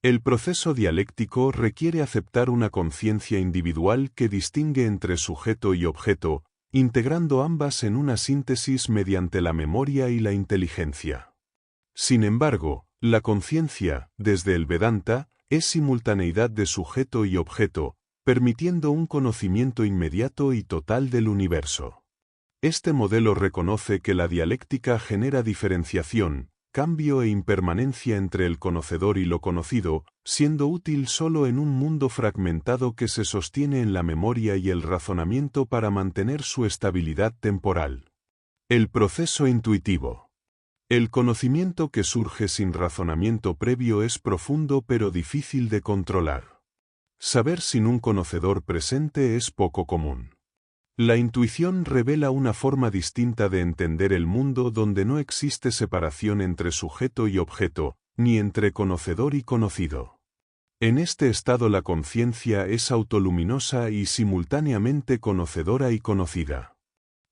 El proceso dialéctico requiere aceptar una conciencia individual que distingue entre sujeto y objeto, integrando ambas en una síntesis mediante la memoria y la inteligencia. Sin embargo, la conciencia, desde el Vedanta, es simultaneidad de sujeto y objeto, permitiendo un conocimiento inmediato y total del universo. Este modelo reconoce que la dialéctica genera diferenciación, cambio e impermanencia entre el conocedor y lo conocido, siendo útil solo en un mundo fragmentado que se sostiene en la memoria y el razonamiento para mantener su estabilidad temporal. El proceso intuitivo. El conocimiento que surge sin razonamiento previo es profundo pero difícil de controlar. Saber sin un conocedor presente es poco común. La intuición revela una forma distinta de entender el mundo donde no existe separación entre sujeto y objeto, ni entre conocedor y conocido. En este estado la conciencia es autoluminosa y simultáneamente conocedora y conocida.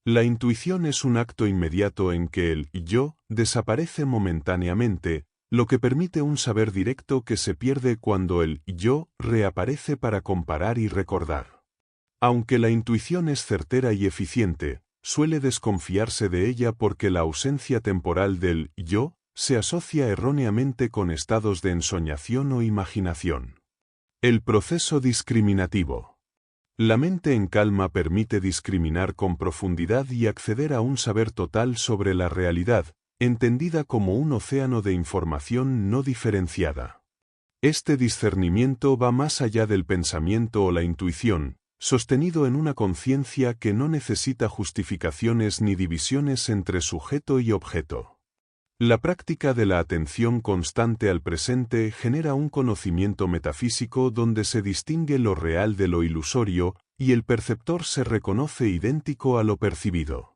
La intuición es un acto inmediato en que el yo desaparece momentáneamente, lo que permite un saber directo que se pierde cuando el yo reaparece para comparar y recordar. Aunque la intuición es certera y eficiente, suele desconfiarse de ella porque la ausencia temporal del yo se asocia erróneamente con estados de ensoñación o imaginación. El proceso discriminativo. La mente en calma permite discriminar con profundidad y acceder a un saber total sobre la realidad, entendida como un océano de información no diferenciada. Este discernimiento va más allá del pensamiento o la intuición, sostenido en una conciencia que no necesita justificaciones ni divisiones entre sujeto y objeto. La práctica de la atención constante al presente genera un conocimiento metafísico donde se distingue lo real de lo ilusorio, y el perceptor se reconoce idéntico a lo percibido.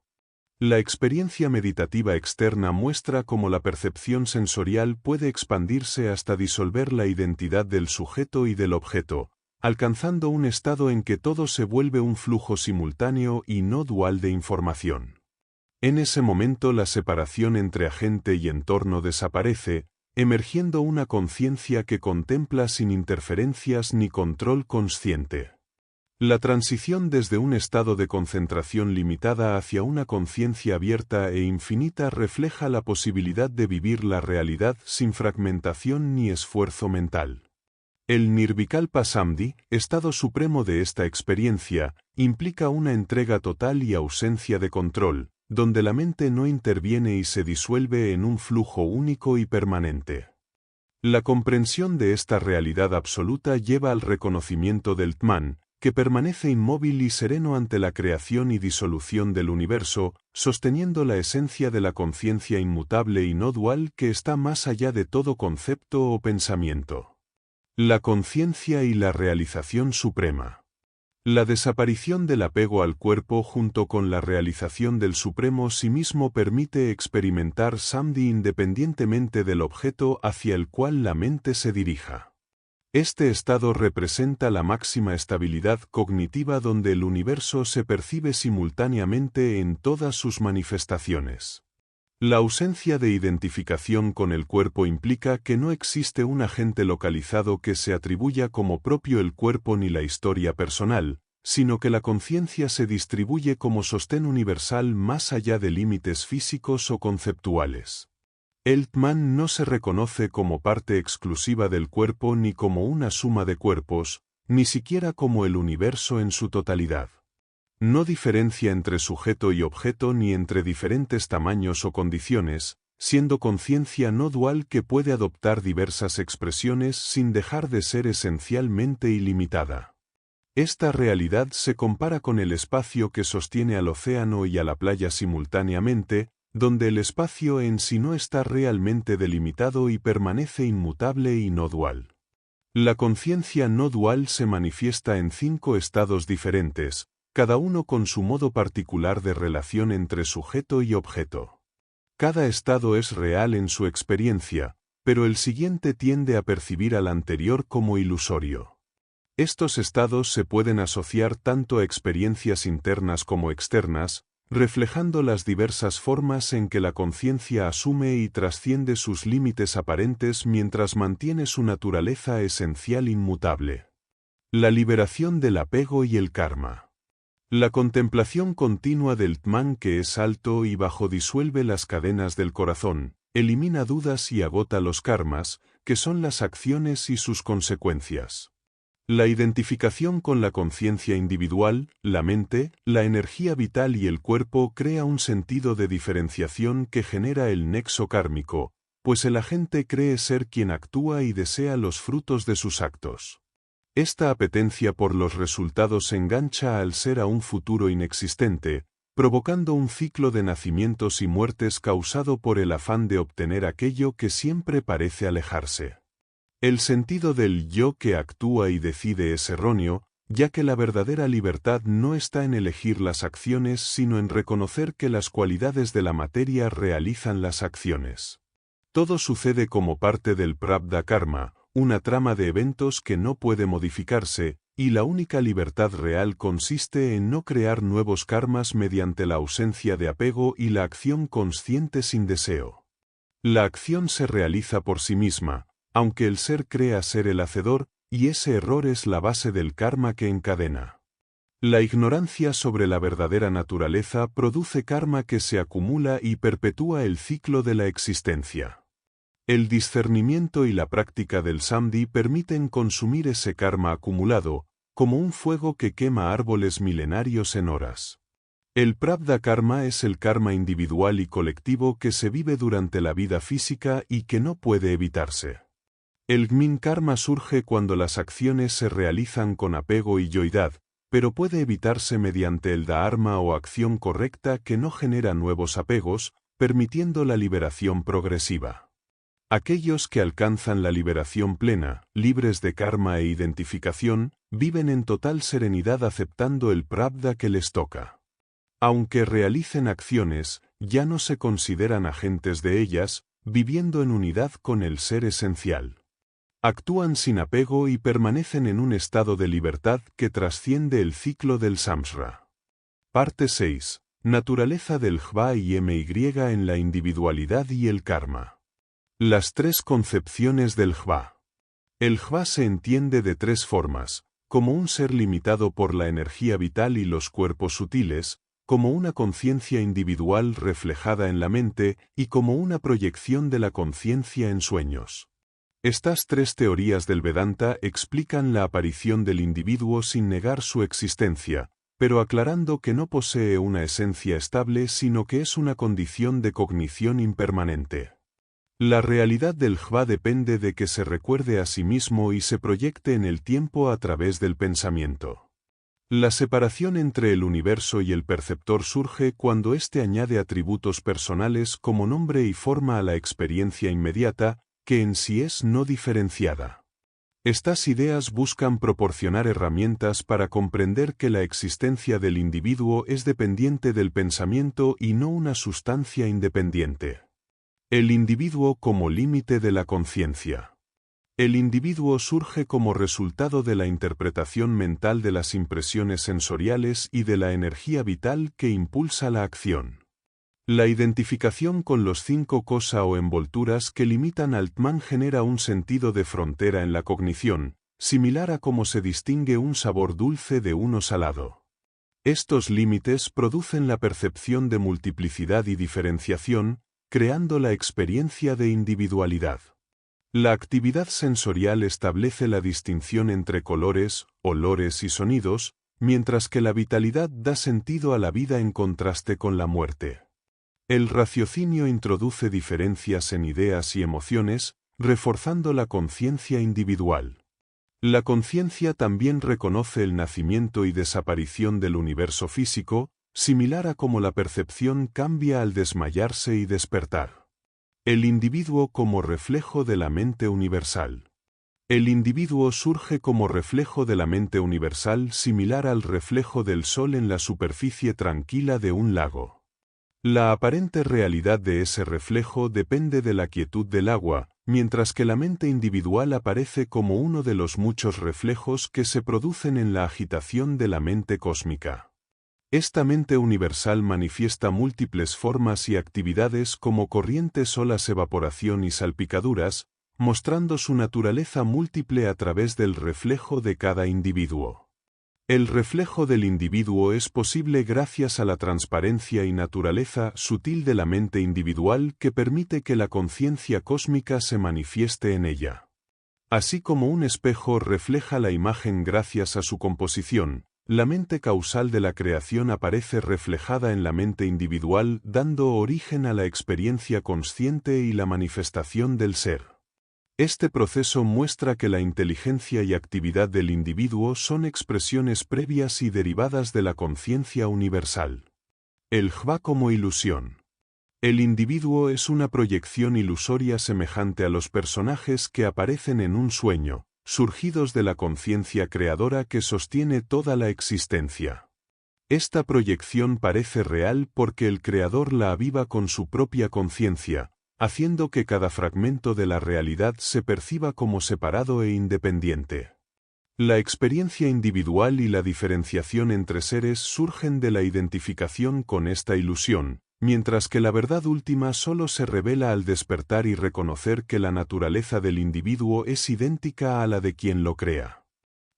La experiencia meditativa externa muestra cómo la percepción sensorial puede expandirse hasta disolver la identidad del sujeto y del objeto, alcanzando un estado en que todo se vuelve un flujo simultáneo y no dual de información. En ese momento la separación entre agente y entorno desaparece, emergiendo una conciencia que contempla sin interferencias ni control consciente. La transición desde un estado de concentración limitada hacia una conciencia abierta e infinita refleja la posibilidad de vivir la realidad sin fragmentación ni esfuerzo mental. El Nirvikalpa Samadhi, estado supremo de esta experiencia, implica una entrega total y ausencia de control, donde la mente no interviene y se disuelve en un flujo único y permanente. La comprensión de esta realidad absoluta lleva al reconocimiento del Atman, que permanece inmóvil y sereno ante la creación y disolución del universo, sosteniendo la esencia de la conciencia inmutable y no dual que está más allá de todo concepto o pensamiento. La conciencia y la realización suprema. La desaparición del apego al cuerpo junto con la realización del supremo sí mismo permite experimentar Samadhi independientemente del objeto hacia el cual la mente se dirija. Este estado representa la máxima estabilidad cognitiva donde el universo se percibe simultáneamente en todas sus manifestaciones. La ausencia de identificación con el cuerpo implica que no existe un agente localizado que se atribuya como propio el cuerpo ni la historia personal, sino que la conciencia se distribuye como sostén universal más allá de límites físicos o conceptuales. El Atman no se reconoce como parte exclusiva del cuerpo ni como una suma de cuerpos, ni siquiera como el universo en su totalidad. No diferencia entre sujeto y objeto ni entre diferentes tamaños o condiciones, siendo conciencia no dual que puede adoptar diversas expresiones sin dejar de ser esencialmente ilimitada. Esta realidad se compara con el espacio que sostiene al océano y a la playa simultáneamente, donde el espacio en sí no está realmente delimitado y permanece inmutable y no dual. La conciencia no dual se manifiesta en 5 estados diferentes, cada uno con su modo particular de relación entre sujeto y objeto. Cada estado es real en su experiencia, pero el siguiente tiende a percibir al anterior como ilusorio. Estos estados se pueden asociar tanto a experiencias internas como externas, reflejando las diversas formas en que la conciencia asume y trasciende sus límites aparentes mientras mantiene su naturaleza esencial inmutable. La liberación del apego y el karma. La contemplación continua del Atman que es alto y bajo disuelve las cadenas del corazón, elimina dudas y agota los karmas, que son las acciones y sus consecuencias. La identificación con la conciencia individual, la mente, la energía vital y el cuerpo crea un sentido de diferenciación que genera el nexo kármico, pues el agente cree ser quien actúa y desea los frutos de sus actos. Esta apetencia por los resultados engancha al ser a un futuro inexistente, provocando un ciclo de nacimientos y muertes causado por el afán de obtener aquello que siempre parece alejarse. El sentido del yo que actúa y decide es erróneo, ya que la verdadera libertad no está en elegir las acciones sino en reconocer que las cualidades de la materia realizan las acciones. Todo sucede como parte del Prabdha Karma, una trama de eventos que no puede modificarse, y la única libertad real consiste en no crear nuevos karmas mediante la ausencia de apego y la acción consciente sin deseo. La acción se realiza por sí misma, aunque el ser crea ser el hacedor, y ese error es la base del karma que encadena. La ignorancia sobre la verdadera naturaleza produce karma que se acumula y perpetúa el ciclo de la existencia. El discernimiento y la práctica del samdhi permiten consumir ese karma acumulado, como un fuego que quema árboles milenarios en horas. El Prabdha Karma es el karma individual y colectivo que se vive durante la vida física y que no puede evitarse. El Gmin Karma surge cuando las acciones se realizan con apego y yoidad, pero puede evitarse mediante el dharma o acción correcta que no genera nuevos apegos, permitiendo la liberación progresiva. Aquellos que alcanzan la liberación plena, libres de karma e identificación, viven en total serenidad aceptando el prabdha que les toca. Aunque realicen acciones, ya no se consideran agentes de ellas, viviendo en unidad con el ser esencial. Actúan sin apego y permanecen en un estado de libertad que trasciende el ciclo del samsara. Parte 6. Naturaleza del jva y my en la individualidad y el karma. Las tres concepciones del jva. El jva se entiende de tres formas, como un ser limitado por la energía vital y los cuerpos sutiles, como una conciencia individual reflejada en la mente y como una proyección de la conciencia en sueños. Estas tres teorías del Vedanta explican la aparición del individuo sin negar su existencia, pero aclarando que no posee una esencia estable sino que es una condición de cognición impermanente. La realidad del jva depende de que se recuerde a sí mismo y se proyecte en el tiempo a través del pensamiento. La separación entre el universo y el perceptor surge cuando éste añade atributos personales como nombre y forma a la experiencia inmediata, que en sí es no diferenciada. Estas ideas buscan proporcionar herramientas para comprender que la existencia del individuo es dependiente del pensamiento y no una sustancia independiente. El individuo como límite de la conciencia. El individuo surge como resultado de la interpretación mental de las impresiones sensoriales y de la energía vital que impulsa la acción. La identificación con los cinco kosa o envolturas que limitan al Atman genera un sentido de frontera en la cognición, similar a cómo se distingue un sabor dulce de uno salado. Estos límites producen la percepción de multiplicidad y diferenciación, creando la experiencia de individualidad. La actividad sensorial establece la distinción entre colores, olores y sonidos, mientras que la vitalidad da sentido a la vida en contraste con la muerte. El raciocinio introduce diferencias en ideas y emociones, reforzando la conciencia individual. La conciencia también reconoce el nacimiento y desaparición del universo físico, similar a cómo la percepción cambia al desmayarse y despertar. El individuo como reflejo de la mente universal. El individuo surge como reflejo de la mente universal similar al reflejo del sol en la superficie tranquila de un lago. La aparente realidad de ese reflejo depende de la quietud del agua, mientras que la mente individual aparece como uno de los muchos reflejos que se producen en la agitación de la mente cósmica. Esta mente universal manifiesta múltiples formas y actividades como corrientes, olas, evaporación y salpicaduras, mostrando su naturaleza múltiple a través del reflejo de cada individuo. El reflejo del individuo es posible gracias a la transparencia y naturaleza sutil de la mente individual que permite que la conciencia cósmica se manifieste en ella. Así como un espejo refleja la imagen gracias a su composición, la mente causal de la creación aparece reflejada en la mente individual, dando origen a la experiencia consciente y la manifestación del ser. Este proceso muestra que la inteligencia y actividad del individuo son expresiones previas y derivadas de la conciencia universal. El Jva como ilusión. El individuo es una proyección ilusoria semejante a los personajes que aparecen en un sueño, surgidos de la conciencia creadora que sostiene toda la existencia. Esta proyección parece real porque el creador la aviva con su propia conciencia, haciendo que cada fragmento de la realidad se perciba como separado e independiente. La experiencia individual y la diferenciación entre seres surgen de la identificación con esta ilusión, mientras que la verdad última solo se revela al despertar y reconocer que la naturaleza del individuo es idéntica a la de quien lo crea.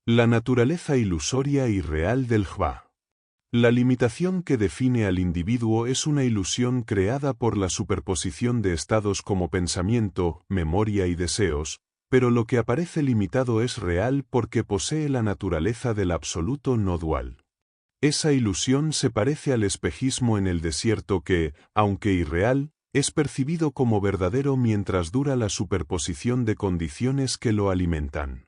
La naturaleza ilusoria y real del Jva. La limitación que define al individuo es una ilusión creada por la superposición de estados como pensamiento, memoria y deseos, pero lo que aparece limitado es real porque posee la naturaleza del absoluto no dual. Esa ilusión se parece al espejismo en el desierto que, aunque irreal, es percibido como verdadero mientras dura la superposición de condiciones que lo alimentan.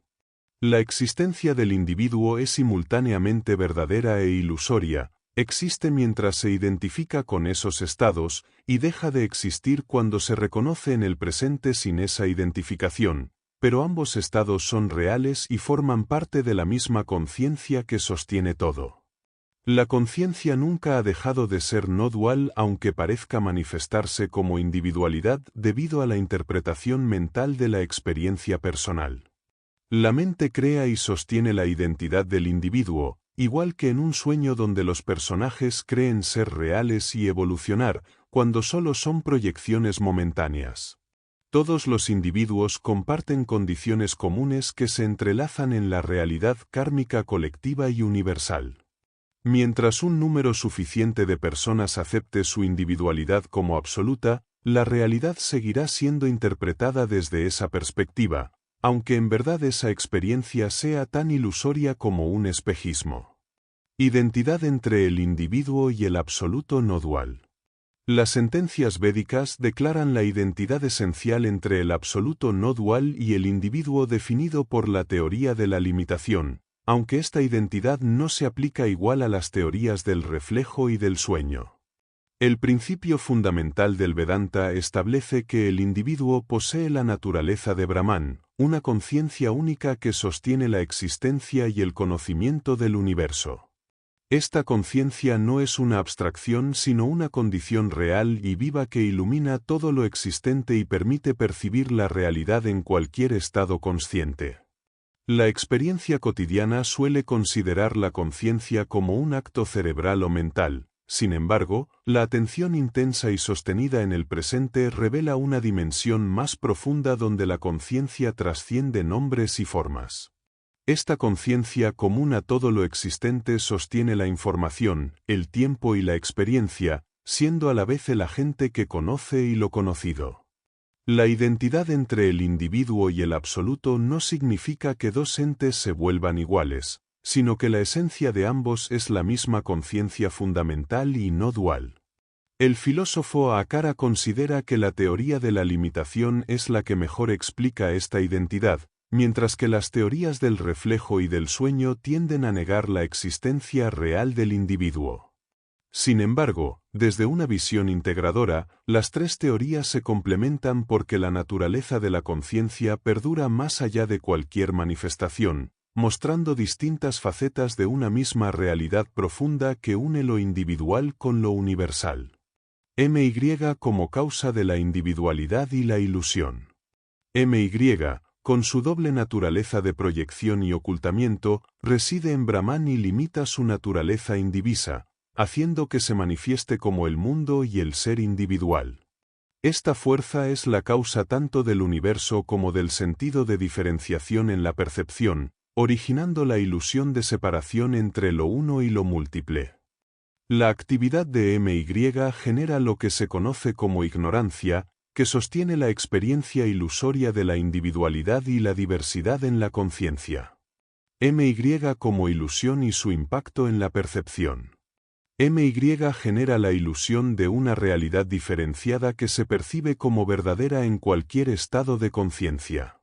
La existencia del individuo es simultáneamente verdadera e ilusoria, existe mientras se identifica con esos estados, y deja de existir cuando se reconoce en el presente sin esa identificación, pero ambos estados son reales y forman parte de la misma conciencia que sostiene todo. La conciencia nunca ha dejado de ser no dual aunque parezca manifestarse como individualidad debido a la interpretación mental de la experiencia personal. La mente crea y sostiene la identidad del individuo, igual que en un sueño donde los personajes creen ser reales y evolucionar, cuando solo son proyecciones momentáneas. Todos los individuos comparten condiciones comunes que se entrelazan en la realidad kármica colectiva y universal. Mientras un número suficiente de personas acepte su individualidad como absoluta, la realidad seguirá siendo interpretada desde esa perspectiva, aunque en verdad esa experiencia sea tan ilusoria como un espejismo. Identidad entre el individuo y el absoluto no dual. Las sentencias védicas declaran la identidad esencial entre el absoluto no dual y el individuo definido por la teoría de la limitación, aunque esta identidad no se aplica igual a las teorías del reflejo y del sueño. El principio fundamental del Vedanta establece que el individuo posee la naturaleza de Brahman, una conciencia única que sostiene la existencia y el conocimiento del universo. Esta conciencia no es una abstracción sino una condición real y viva que ilumina todo lo existente y permite percibir la realidad en cualquier estado consciente. La experiencia cotidiana suele considerar la conciencia como un acto cerebral o mental. Sin embargo, la atención intensa y sostenida en el presente revela una dimensión más profunda donde la conciencia trasciende nombres y formas. Esta conciencia común a todo lo existente sostiene la información, el tiempo y la experiencia, siendo a la vez el agente que conoce y lo conocido. La identidad entre el individuo y el absoluto no significa que dos entes se vuelvan iguales, sino que la esencia de ambos es la misma conciencia fundamental y no dual. El filósofo Akara considera que la teoría de la limitación es la que mejor explica esta identidad, mientras que las teorías del reflejo y del sueño tienden a negar la existencia real del individuo. Sin embargo, desde una visión integradora, las tres teorías se complementan porque la naturaleza de la conciencia perdura más allá de cualquier manifestación, mostrando distintas facetas de una misma realidad profunda que une lo individual con lo universal. MY como causa de la individualidad y la ilusión. MY, con su doble naturaleza de proyección y ocultamiento, reside en Brahman y limita su naturaleza indivisa, haciendo que se manifieste como el mundo y el ser individual. Esta fuerza es la causa tanto del universo como del sentido de diferenciación en la percepción, originando la ilusión de separación entre lo uno y lo múltiple. La actividad de MY genera lo que se conoce como ignorancia, que sostiene la experiencia ilusoria de la individualidad y la diversidad en la conciencia. MY como ilusión y su impacto en la percepción. MY genera la ilusión de una realidad diferenciada que se percibe como verdadera en cualquier estado de conciencia.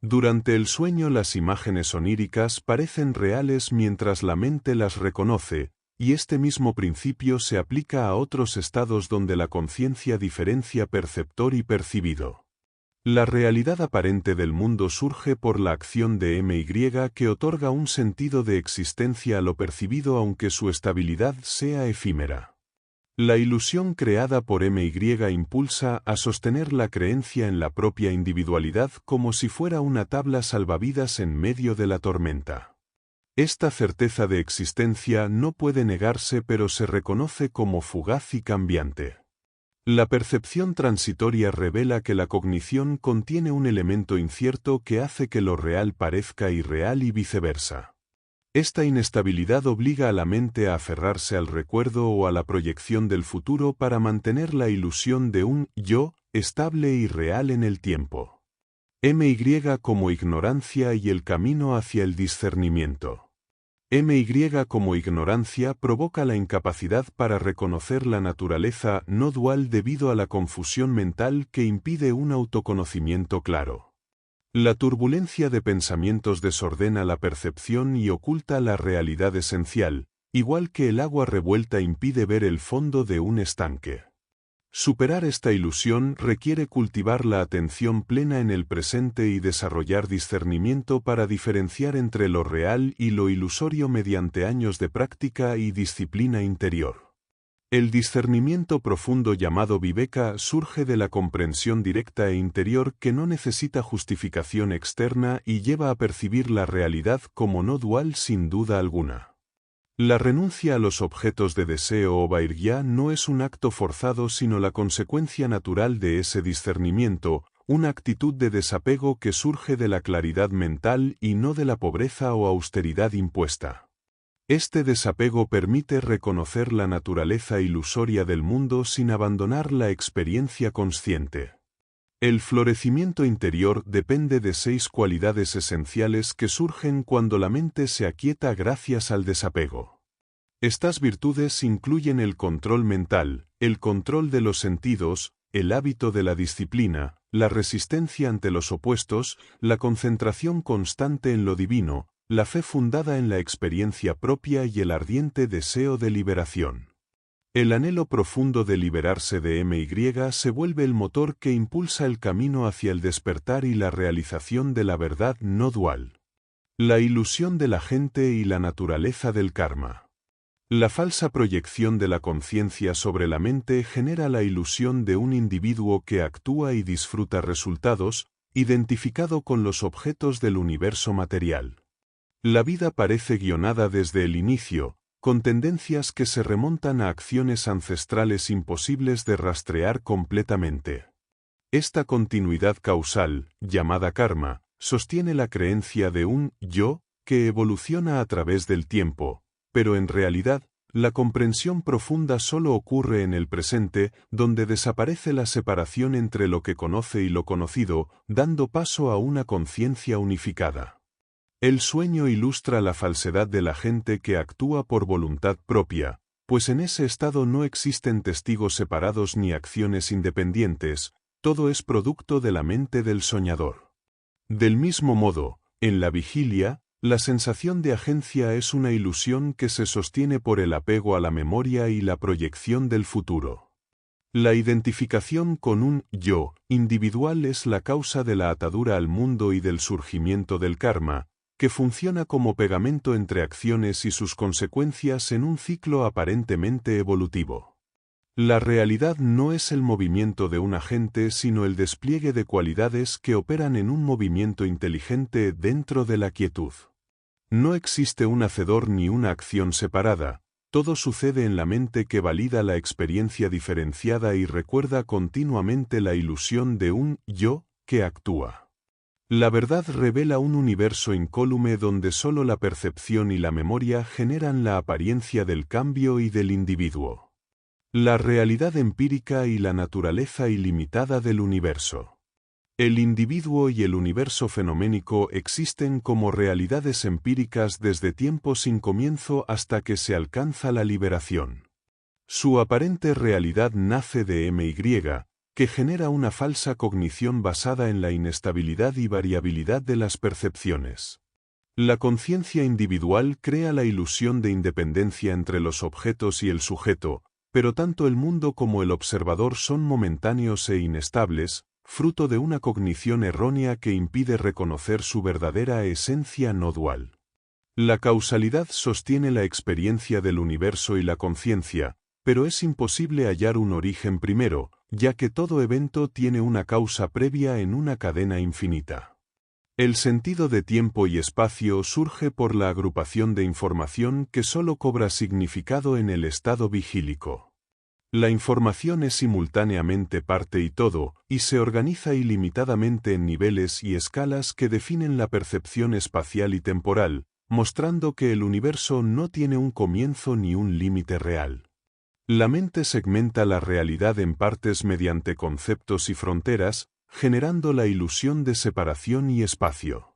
Durante el sueño las imágenes oníricas parecen reales mientras la mente las reconoce, y este mismo principio se aplica a otros estados donde la conciencia diferencia perceptor y percibido. La realidad aparente del mundo surge por la acción de MY que otorga un sentido de existencia a lo percibido aunque su estabilidad sea efímera. La ilusión creada por MY impulsa a sostener la creencia en la propia individualidad como si fuera una tabla salvavidas en medio de la tormenta. Esta certeza de existencia no puede negarse pero se reconoce como fugaz y cambiante. La percepción transitoria revela que la cognición contiene un elemento incierto que hace que lo real parezca irreal y viceversa. Esta inestabilidad obliga a la mente a aferrarse al recuerdo o a la proyección del futuro para mantener la ilusión de un yo estable y real en el tiempo. MY como ignorancia y el camino hacia el discernimiento. MY como ignorancia provoca la incapacidad para reconocer la naturaleza no dual debido a la confusión mental que impide un autoconocimiento claro. La turbulencia de pensamientos desordena la percepción y oculta la realidad esencial, igual que el agua revuelta impide ver el fondo de un estanque. Superar esta ilusión requiere cultivar la atención plena en el presente y desarrollar discernimiento para diferenciar entre lo real y lo ilusorio mediante años de práctica y disciplina interior. El discernimiento profundo llamado viveka surge de la comprensión directa e interior que no necesita justificación externa y lleva a percibir la realidad como no dual sin duda alguna. La renuncia a los objetos de deseo o vairgya no es un acto forzado sino la consecuencia natural de ese discernimiento, una actitud de desapego que surge de la claridad mental y no de la pobreza o austeridad impuesta. Este desapego permite reconocer la naturaleza ilusoria del mundo sin abandonar la experiencia consciente. El florecimiento interior depende de 6 cualidades esenciales que surgen cuando la mente se aquieta gracias al desapego. Estas virtudes incluyen el control mental, el control de los sentidos, el hábito de la disciplina, la resistencia ante los opuestos, la concentración constante en lo divino, la fe fundada en la experiencia propia y el ardiente deseo de liberación. El anhelo profundo de liberarse de MY se vuelve el motor que impulsa el camino hacia el despertar y la realización de la verdad no dual. La ilusión de la gente y la naturaleza del karma. La falsa proyección de la conciencia sobre la mente genera la ilusión de un individuo que actúa y disfruta resultados, identificado con los objetos del universo material. La vida parece guionada desde el inicio, con tendencias que se remontan a acciones ancestrales imposibles de rastrear completamente. Esta continuidad causal, llamada karma, sostiene la creencia de un yo que evoluciona a través del tiempo, pero en realidad, la comprensión profunda solo ocurre en el presente, donde desaparece la separación entre lo que conoce y lo conocido, dando paso a una conciencia unificada. El sueño ilustra la falsedad de la gente que actúa por voluntad propia, pues en ese estado no existen testigos separados ni acciones independientes, todo es producto de la mente del soñador. Del mismo modo, en la vigilia, la sensación de agencia es una ilusión que se sostiene por el apego a la memoria y la proyección del futuro. La identificación con un yo individual es la causa de la atadura al mundo y del surgimiento del karma, que funciona como pegamento entre acciones y sus consecuencias en un ciclo aparentemente evolutivo. La realidad no es el movimiento de un agente sino el despliegue de cualidades que operan en un movimiento inteligente dentro de la quietud. No existe un hacedor ni una acción separada, todo sucede en la mente que valida la experiencia diferenciada y recuerda continuamente la ilusión de un yo que actúa. La verdad revela un universo incólume donde solo la percepción y la memoria generan la apariencia del cambio y del individuo. La realidad empírica y la naturaleza ilimitada del universo. El individuo y el universo fenoménico existen como realidades empíricas desde tiempos sin comienzo hasta que se alcanza la liberación. Su aparente realidad nace de MY, que genera una falsa cognición basada en la inestabilidad y variabilidad de las percepciones. La conciencia individual crea la ilusión de independencia entre los objetos y el sujeto, pero tanto el mundo como el observador son momentáneos e inestables, fruto de una cognición errónea que impide reconocer su verdadera esencia no dual. La causalidad sostiene la experiencia del universo y la conciencia, pero es imposible hallar un origen primero, ya que todo evento tiene una causa previa en una cadena infinita. El sentido de tiempo y espacio surge por la agrupación de información que solo cobra significado en el estado vigílico. La información es simultáneamente parte y todo, y se organiza ilimitadamente en niveles y escalas que definen la percepción espacial y temporal, mostrando que el universo no tiene un comienzo ni un límite real. La mente segmenta la realidad en partes mediante conceptos y fronteras, generando la ilusión de separación y espacio.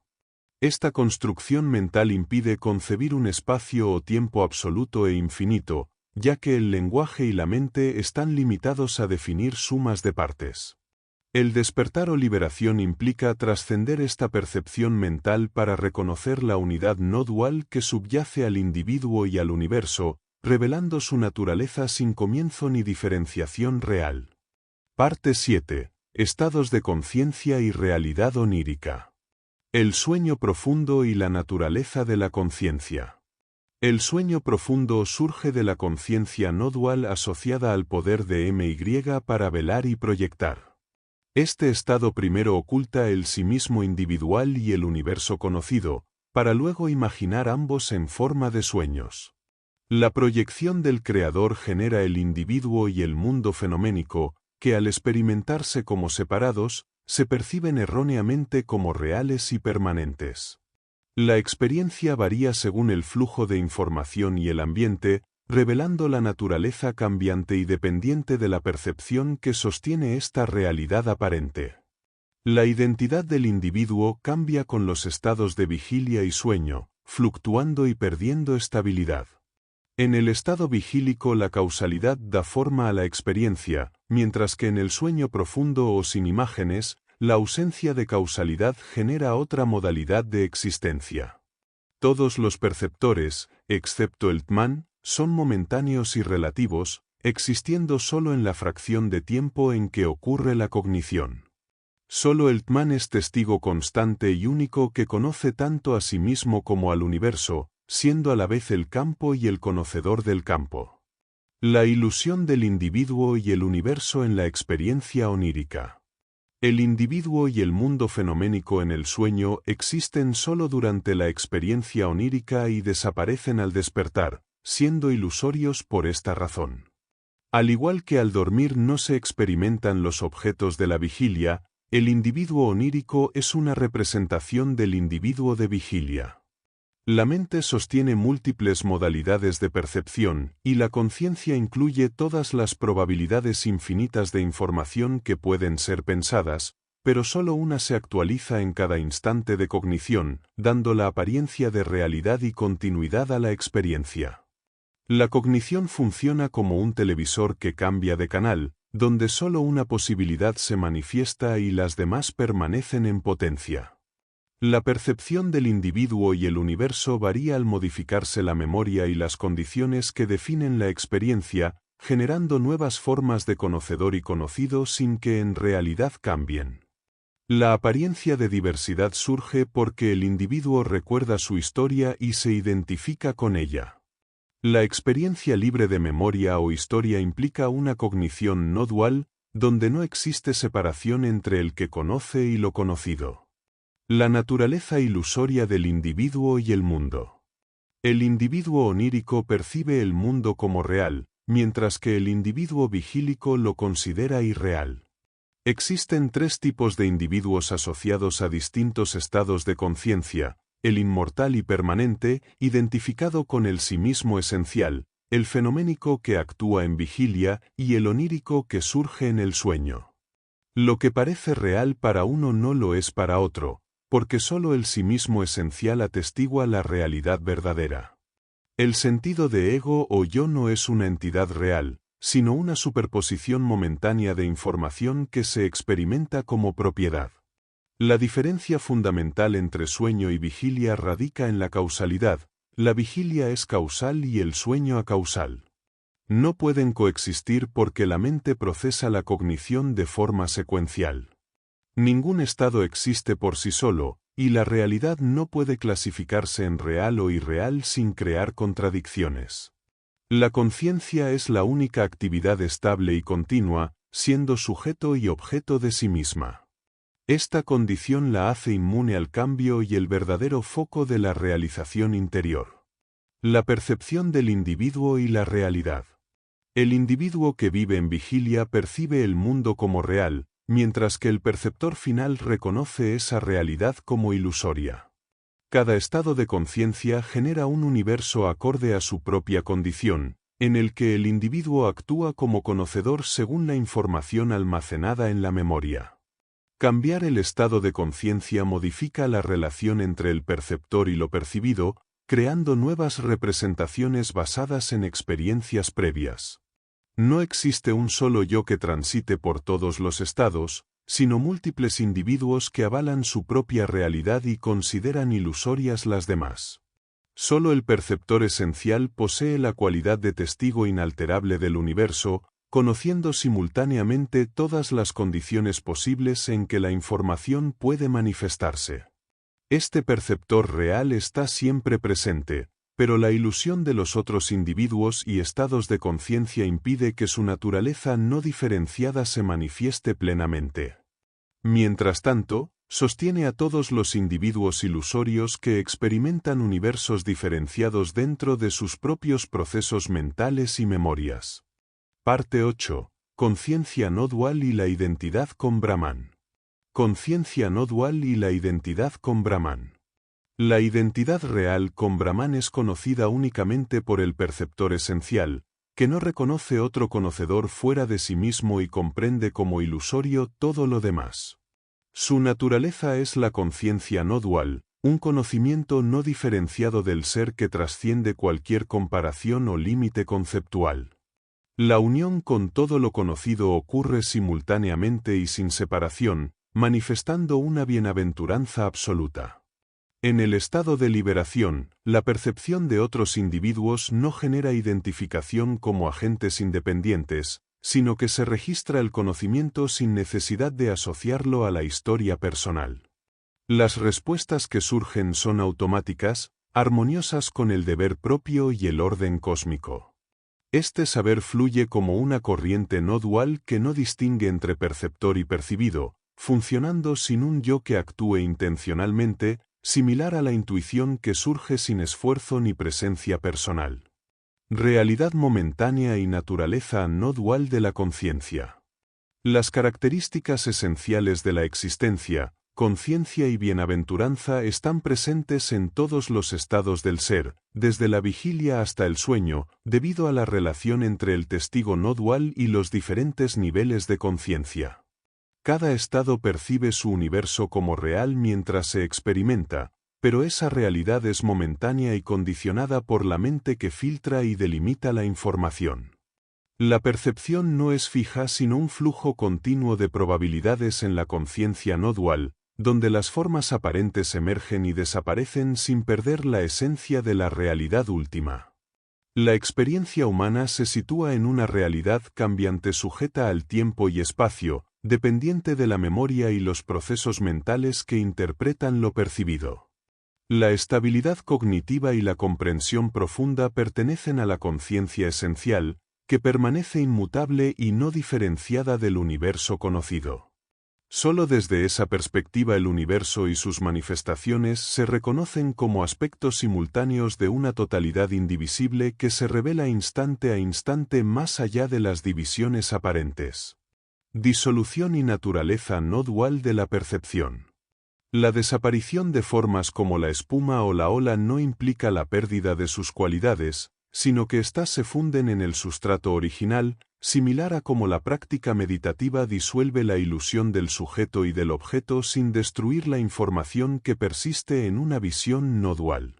Esta construcción mental impide concebir un espacio o tiempo absoluto e infinito, ya que el lenguaje y la mente están limitados a definir sumas de partes. El despertar o liberación implica trascender esta percepción mental para reconocer la unidad no dual que subyace al individuo y al universo, revelando su naturaleza sin comienzo ni diferenciación real. Parte 7. Estados de conciencia y realidad onírica. El sueño profundo y la naturaleza de la conciencia. El sueño profundo surge de la conciencia no dual asociada al poder de MY para velar y proyectar. Este estado primero oculta el sí mismo individual y el universo conocido, para luego imaginar ambos en forma de sueños. La proyección del creador genera el individuo y el mundo fenoménico, que al experimentarse como separados, se perciben erróneamente como reales y permanentes. La experiencia varía según el flujo de información y el ambiente, revelando la naturaleza cambiante y dependiente de la percepción que sostiene esta realidad aparente. La identidad del individuo cambia con los estados de vigilia y sueño, fluctuando y perdiendo estabilidad. En el estado vigílico la causalidad da forma a la experiencia, mientras que en el sueño profundo o sin imágenes, la ausencia de causalidad genera otra modalidad de existencia. Todos los perceptores, excepto el Tman, son momentáneos y relativos, existiendo solo en la fracción de tiempo en que ocurre la cognición. Solo el Tman es testigo constante y único que conoce tanto a sí mismo como al universo, siendo a la vez el campo y el conocedor del campo. La ilusión del individuo y el universo en la experiencia onírica. El individuo y el mundo fenoménico en el sueño existen solo durante la experiencia onírica y desaparecen al despertar, siendo ilusorios por esta razón. Al igual que al dormir no se experimentan los objetos de la vigilia, el individuo onírico es una representación del individuo de vigilia. La mente sostiene múltiples modalidades de percepción, y la conciencia incluye todas las probabilidades infinitas de información que pueden ser pensadas, pero solo una se actualiza en cada instante de cognición, dando la apariencia de realidad y continuidad a la experiencia. La cognición funciona como un televisor que cambia de canal, donde solo una posibilidad se manifiesta y las demás permanecen en potencia. La percepción del individuo y el universo varía al modificarse la memoria y las condiciones que definen la experiencia, generando nuevas formas de conocedor y conocido sin que en realidad cambien. La apariencia de diversidad surge porque el individuo recuerda su historia y se identifica con ella. La experiencia libre de memoria o historia implica una cognición no dual, donde no existe separación entre el que conoce y lo conocido. La naturaleza ilusoria del individuo y el mundo. El individuo onírico percibe el mundo como real, mientras que el individuo vigílico lo considera irreal. Existen tres tipos de individuos asociados a distintos estados de conciencia: el inmortal y permanente, identificado con el sí mismo esencial, el fenoménico que actúa en vigilia y el onírico que surge en el sueño. Lo que parece real para uno no lo es para otro, porque solo el sí mismo esencial atestigua la realidad verdadera. El sentido de ego o yo no es una entidad real, sino una superposición momentánea de información que se experimenta como propiedad. La diferencia fundamental entre sueño y vigilia radica en la causalidad. La vigilia es causal y el sueño acausal. No pueden coexistir porque la mente procesa la cognición de forma secuencial. Ningún estado existe por sí solo, y la realidad no puede clasificarse en real o irreal sin crear contradicciones. La conciencia es la única actividad estable y continua, siendo sujeto y objeto de sí misma. Esta condición la hace inmune al cambio y el verdadero foco de la realización interior. La percepción del individuo y la realidad. El individuo que vive en vigilia percibe el mundo como real, mientras que el perceptor final reconoce esa realidad como ilusoria. Cada estado de conciencia genera un universo acorde a su propia condición, en el que el individuo actúa como conocedor según la información almacenada en la memoria. Cambiar el estado de conciencia modifica la relación entre el perceptor y lo percibido, creando nuevas representaciones basadas en experiencias previas. No existe un solo yo que transite por todos los estados, sino múltiples individuos que avalan su propia realidad y consideran ilusorias las demás. Solo el perceptor esencial posee la cualidad de testigo inalterable del universo, conociendo simultáneamente todas las condiciones posibles en que la información puede manifestarse. Este perceptor real está siempre presente, pero la ilusión de los otros individuos y estados de conciencia impide que su naturaleza no diferenciada se manifieste plenamente. Mientras tanto, sostiene a todos los individuos ilusorios que experimentan universos diferenciados dentro de sus propios procesos mentales y memorias. Parte 8. Conciencia no dual y la identidad con Brahman. Conciencia no dual y la identidad con Brahman. La identidad real con Brahman es conocida únicamente por el perceptor esencial, que no reconoce otro conocedor fuera de sí mismo y comprende como ilusorio todo lo demás. Su naturaleza es la conciencia no dual, un conocimiento no diferenciado del ser que trasciende cualquier comparación o límite conceptual. La unión con todo lo conocido ocurre simultáneamente y sin separación, manifestando una bienaventuranza absoluta. En el estado de liberación, la percepción de otros individuos no genera identificación como agentes independientes, sino que se registra el conocimiento sin necesidad de asociarlo a la historia personal. Las respuestas que surgen son automáticas, armoniosas con el deber propio y el orden cósmico. Este saber fluye como una corriente no dual que no distingue entre perceptor y percibido, funcionando sin un yo que actúe intencionalmente, similar a la intuición que surge sin esfuerzo ni presencia personal. Realidad momentánea y naturaleza no dual de la conciencia. Las características esenciales de la existencia, conciencia y bienaventuranza están presentes en todos los estados del ser, desde la vigilia hasta el sueño, debido a la relación entre el testigo no dual y los diferentes niveles de conciencia. Cada estado percibe su universo como real mientras se experimenta, pero esa realidad es momentánea y condicionada por la mente que filtra y delimita la información. La percepción no es fija sino un flujo continuo de probabilidades en la conciencia no dual, donde las formas aparentes emergen y desaparecen sin perder la esencia de la realidad última. La experiencia humana se sitúa en una realidad cambiante sujeta al tiempo y espacio, dependiente de la memoria y los procesos mentales que interpretan lo percibido. La estabilidad cognitiva y la comprensión profunda pertenecen a la conciencia esencial, que permanece inmutable y no diferenciada del universo conocido. Solo desde esa perspectiva el universo y sus manifestaciones se reconocen como aspectos simultáneos de una totalidad indivisible que se revela instante a instante más allá de las divisiones aparentes. Disolución y naturaleza no dual de la percepción. La desaparición de formas como la espuma o la ola no implica la pérdida de sus cualidades, sino que éstas se funden en el sustrato original, similar a como la práctica meditativa disuelve la ilusión del sujeto y del objeto sin destruir la información que persiste en una visión no dual.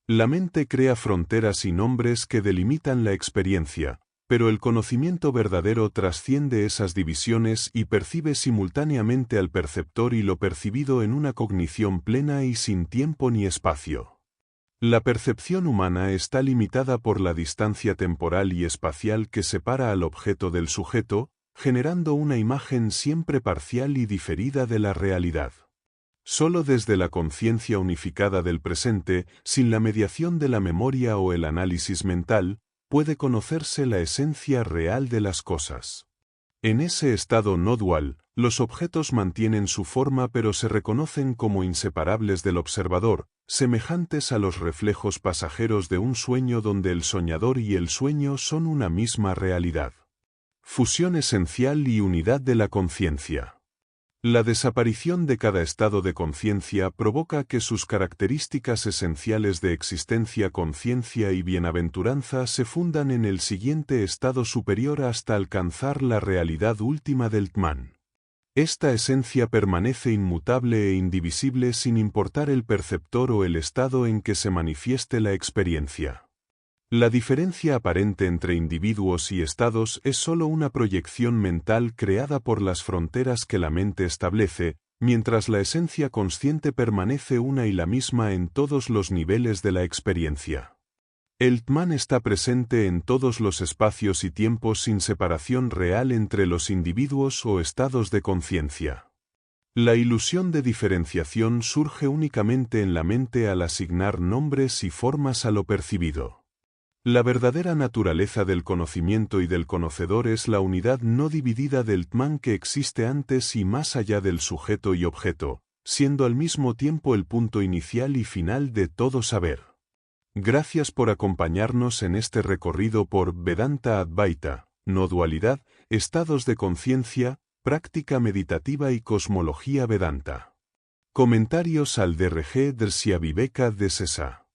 La mente crea fronteras y nombres que delimitan la experiencia, pero el conocimiento verdadero trasciende esas divisiones y percibe simultáneamente al perceptor y lo percibido en una cognición plena y sin tiempo ni espacio. La percepción humana está limitada por la distancia temporal y espacial que separa al objeto del sujeto, generando una imagen siempre parcial y diferida de la realidad. Solo desde la conciencia unificada del presente, sin la mediación de la memoria o el análisis mental, puede conocerse la esencia real de las cosas. En ese estado no dual, los objetos mantienen su forma pero se reconocen como inseparables del observador, semejantes a los reflejos pasajeros de un sueño donde el soñador y el sueño son una misma realidad. Fusión esencial y unidad de la conciencia. La desaparición de cada estado de conciencia provoca que sus características esenciales de existencia, conciencia y bienaventuranza se fundan en el siguiente estado superior hasta alcanzar la realidad última del Tman. Esta esencia permanece inmutable e indivisible sin importar el perceptor o el estado en que se manifieste la experiencia. La diferencia aparente entre individuos y estados es sólo una proyección mental creada por las fronteras que la mente establece, mientras la esencia consciente permanece una y la misma en todos los niveles de la experiencia. El Tman está presente en todos los espacios y tiempos sin separación real entre los individuos o estados de conciencia. La ilusión de diferenciación surge únicamente en la mente al asignar nombres y formas a lo percibido. La verdadera naturaleza del conocimiento y del conocedor es la unidad no dividida del Tman que existe antes y más allá del sujeto y objeto, siendo al mismo tiempo el punto inicial y final de todo saber. Gracias por acompañarnos en este recorrido por Vedanta Advaita, no dualidad, estados de conciencia, práctica meditativa y cosmología Vedanta. Comentarios al DRG Darsya-Viveka de Sesa.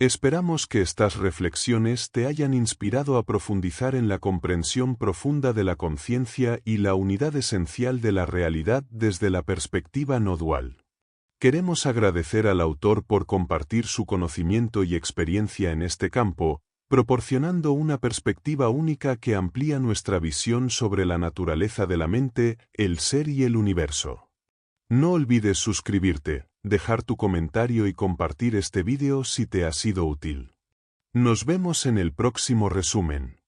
Esperamos que estas reflexiones te hayan inspirado a profundizar en la comprensión profunda de la conciencia y la unidad esencial de la realidad desde la perspectiva no dual. Queremos agradecer al autor por compartir su conocimiento y experiencia en este campo, proporcionando una perspectiva única que amplía nuestra visión sobre la naturaleza de la mente, el ser y el universo. No olvides suscribirte, dejar tu comentario y compartir este vídeo si te ha sido útil. Nos vemos en el próximo resumen.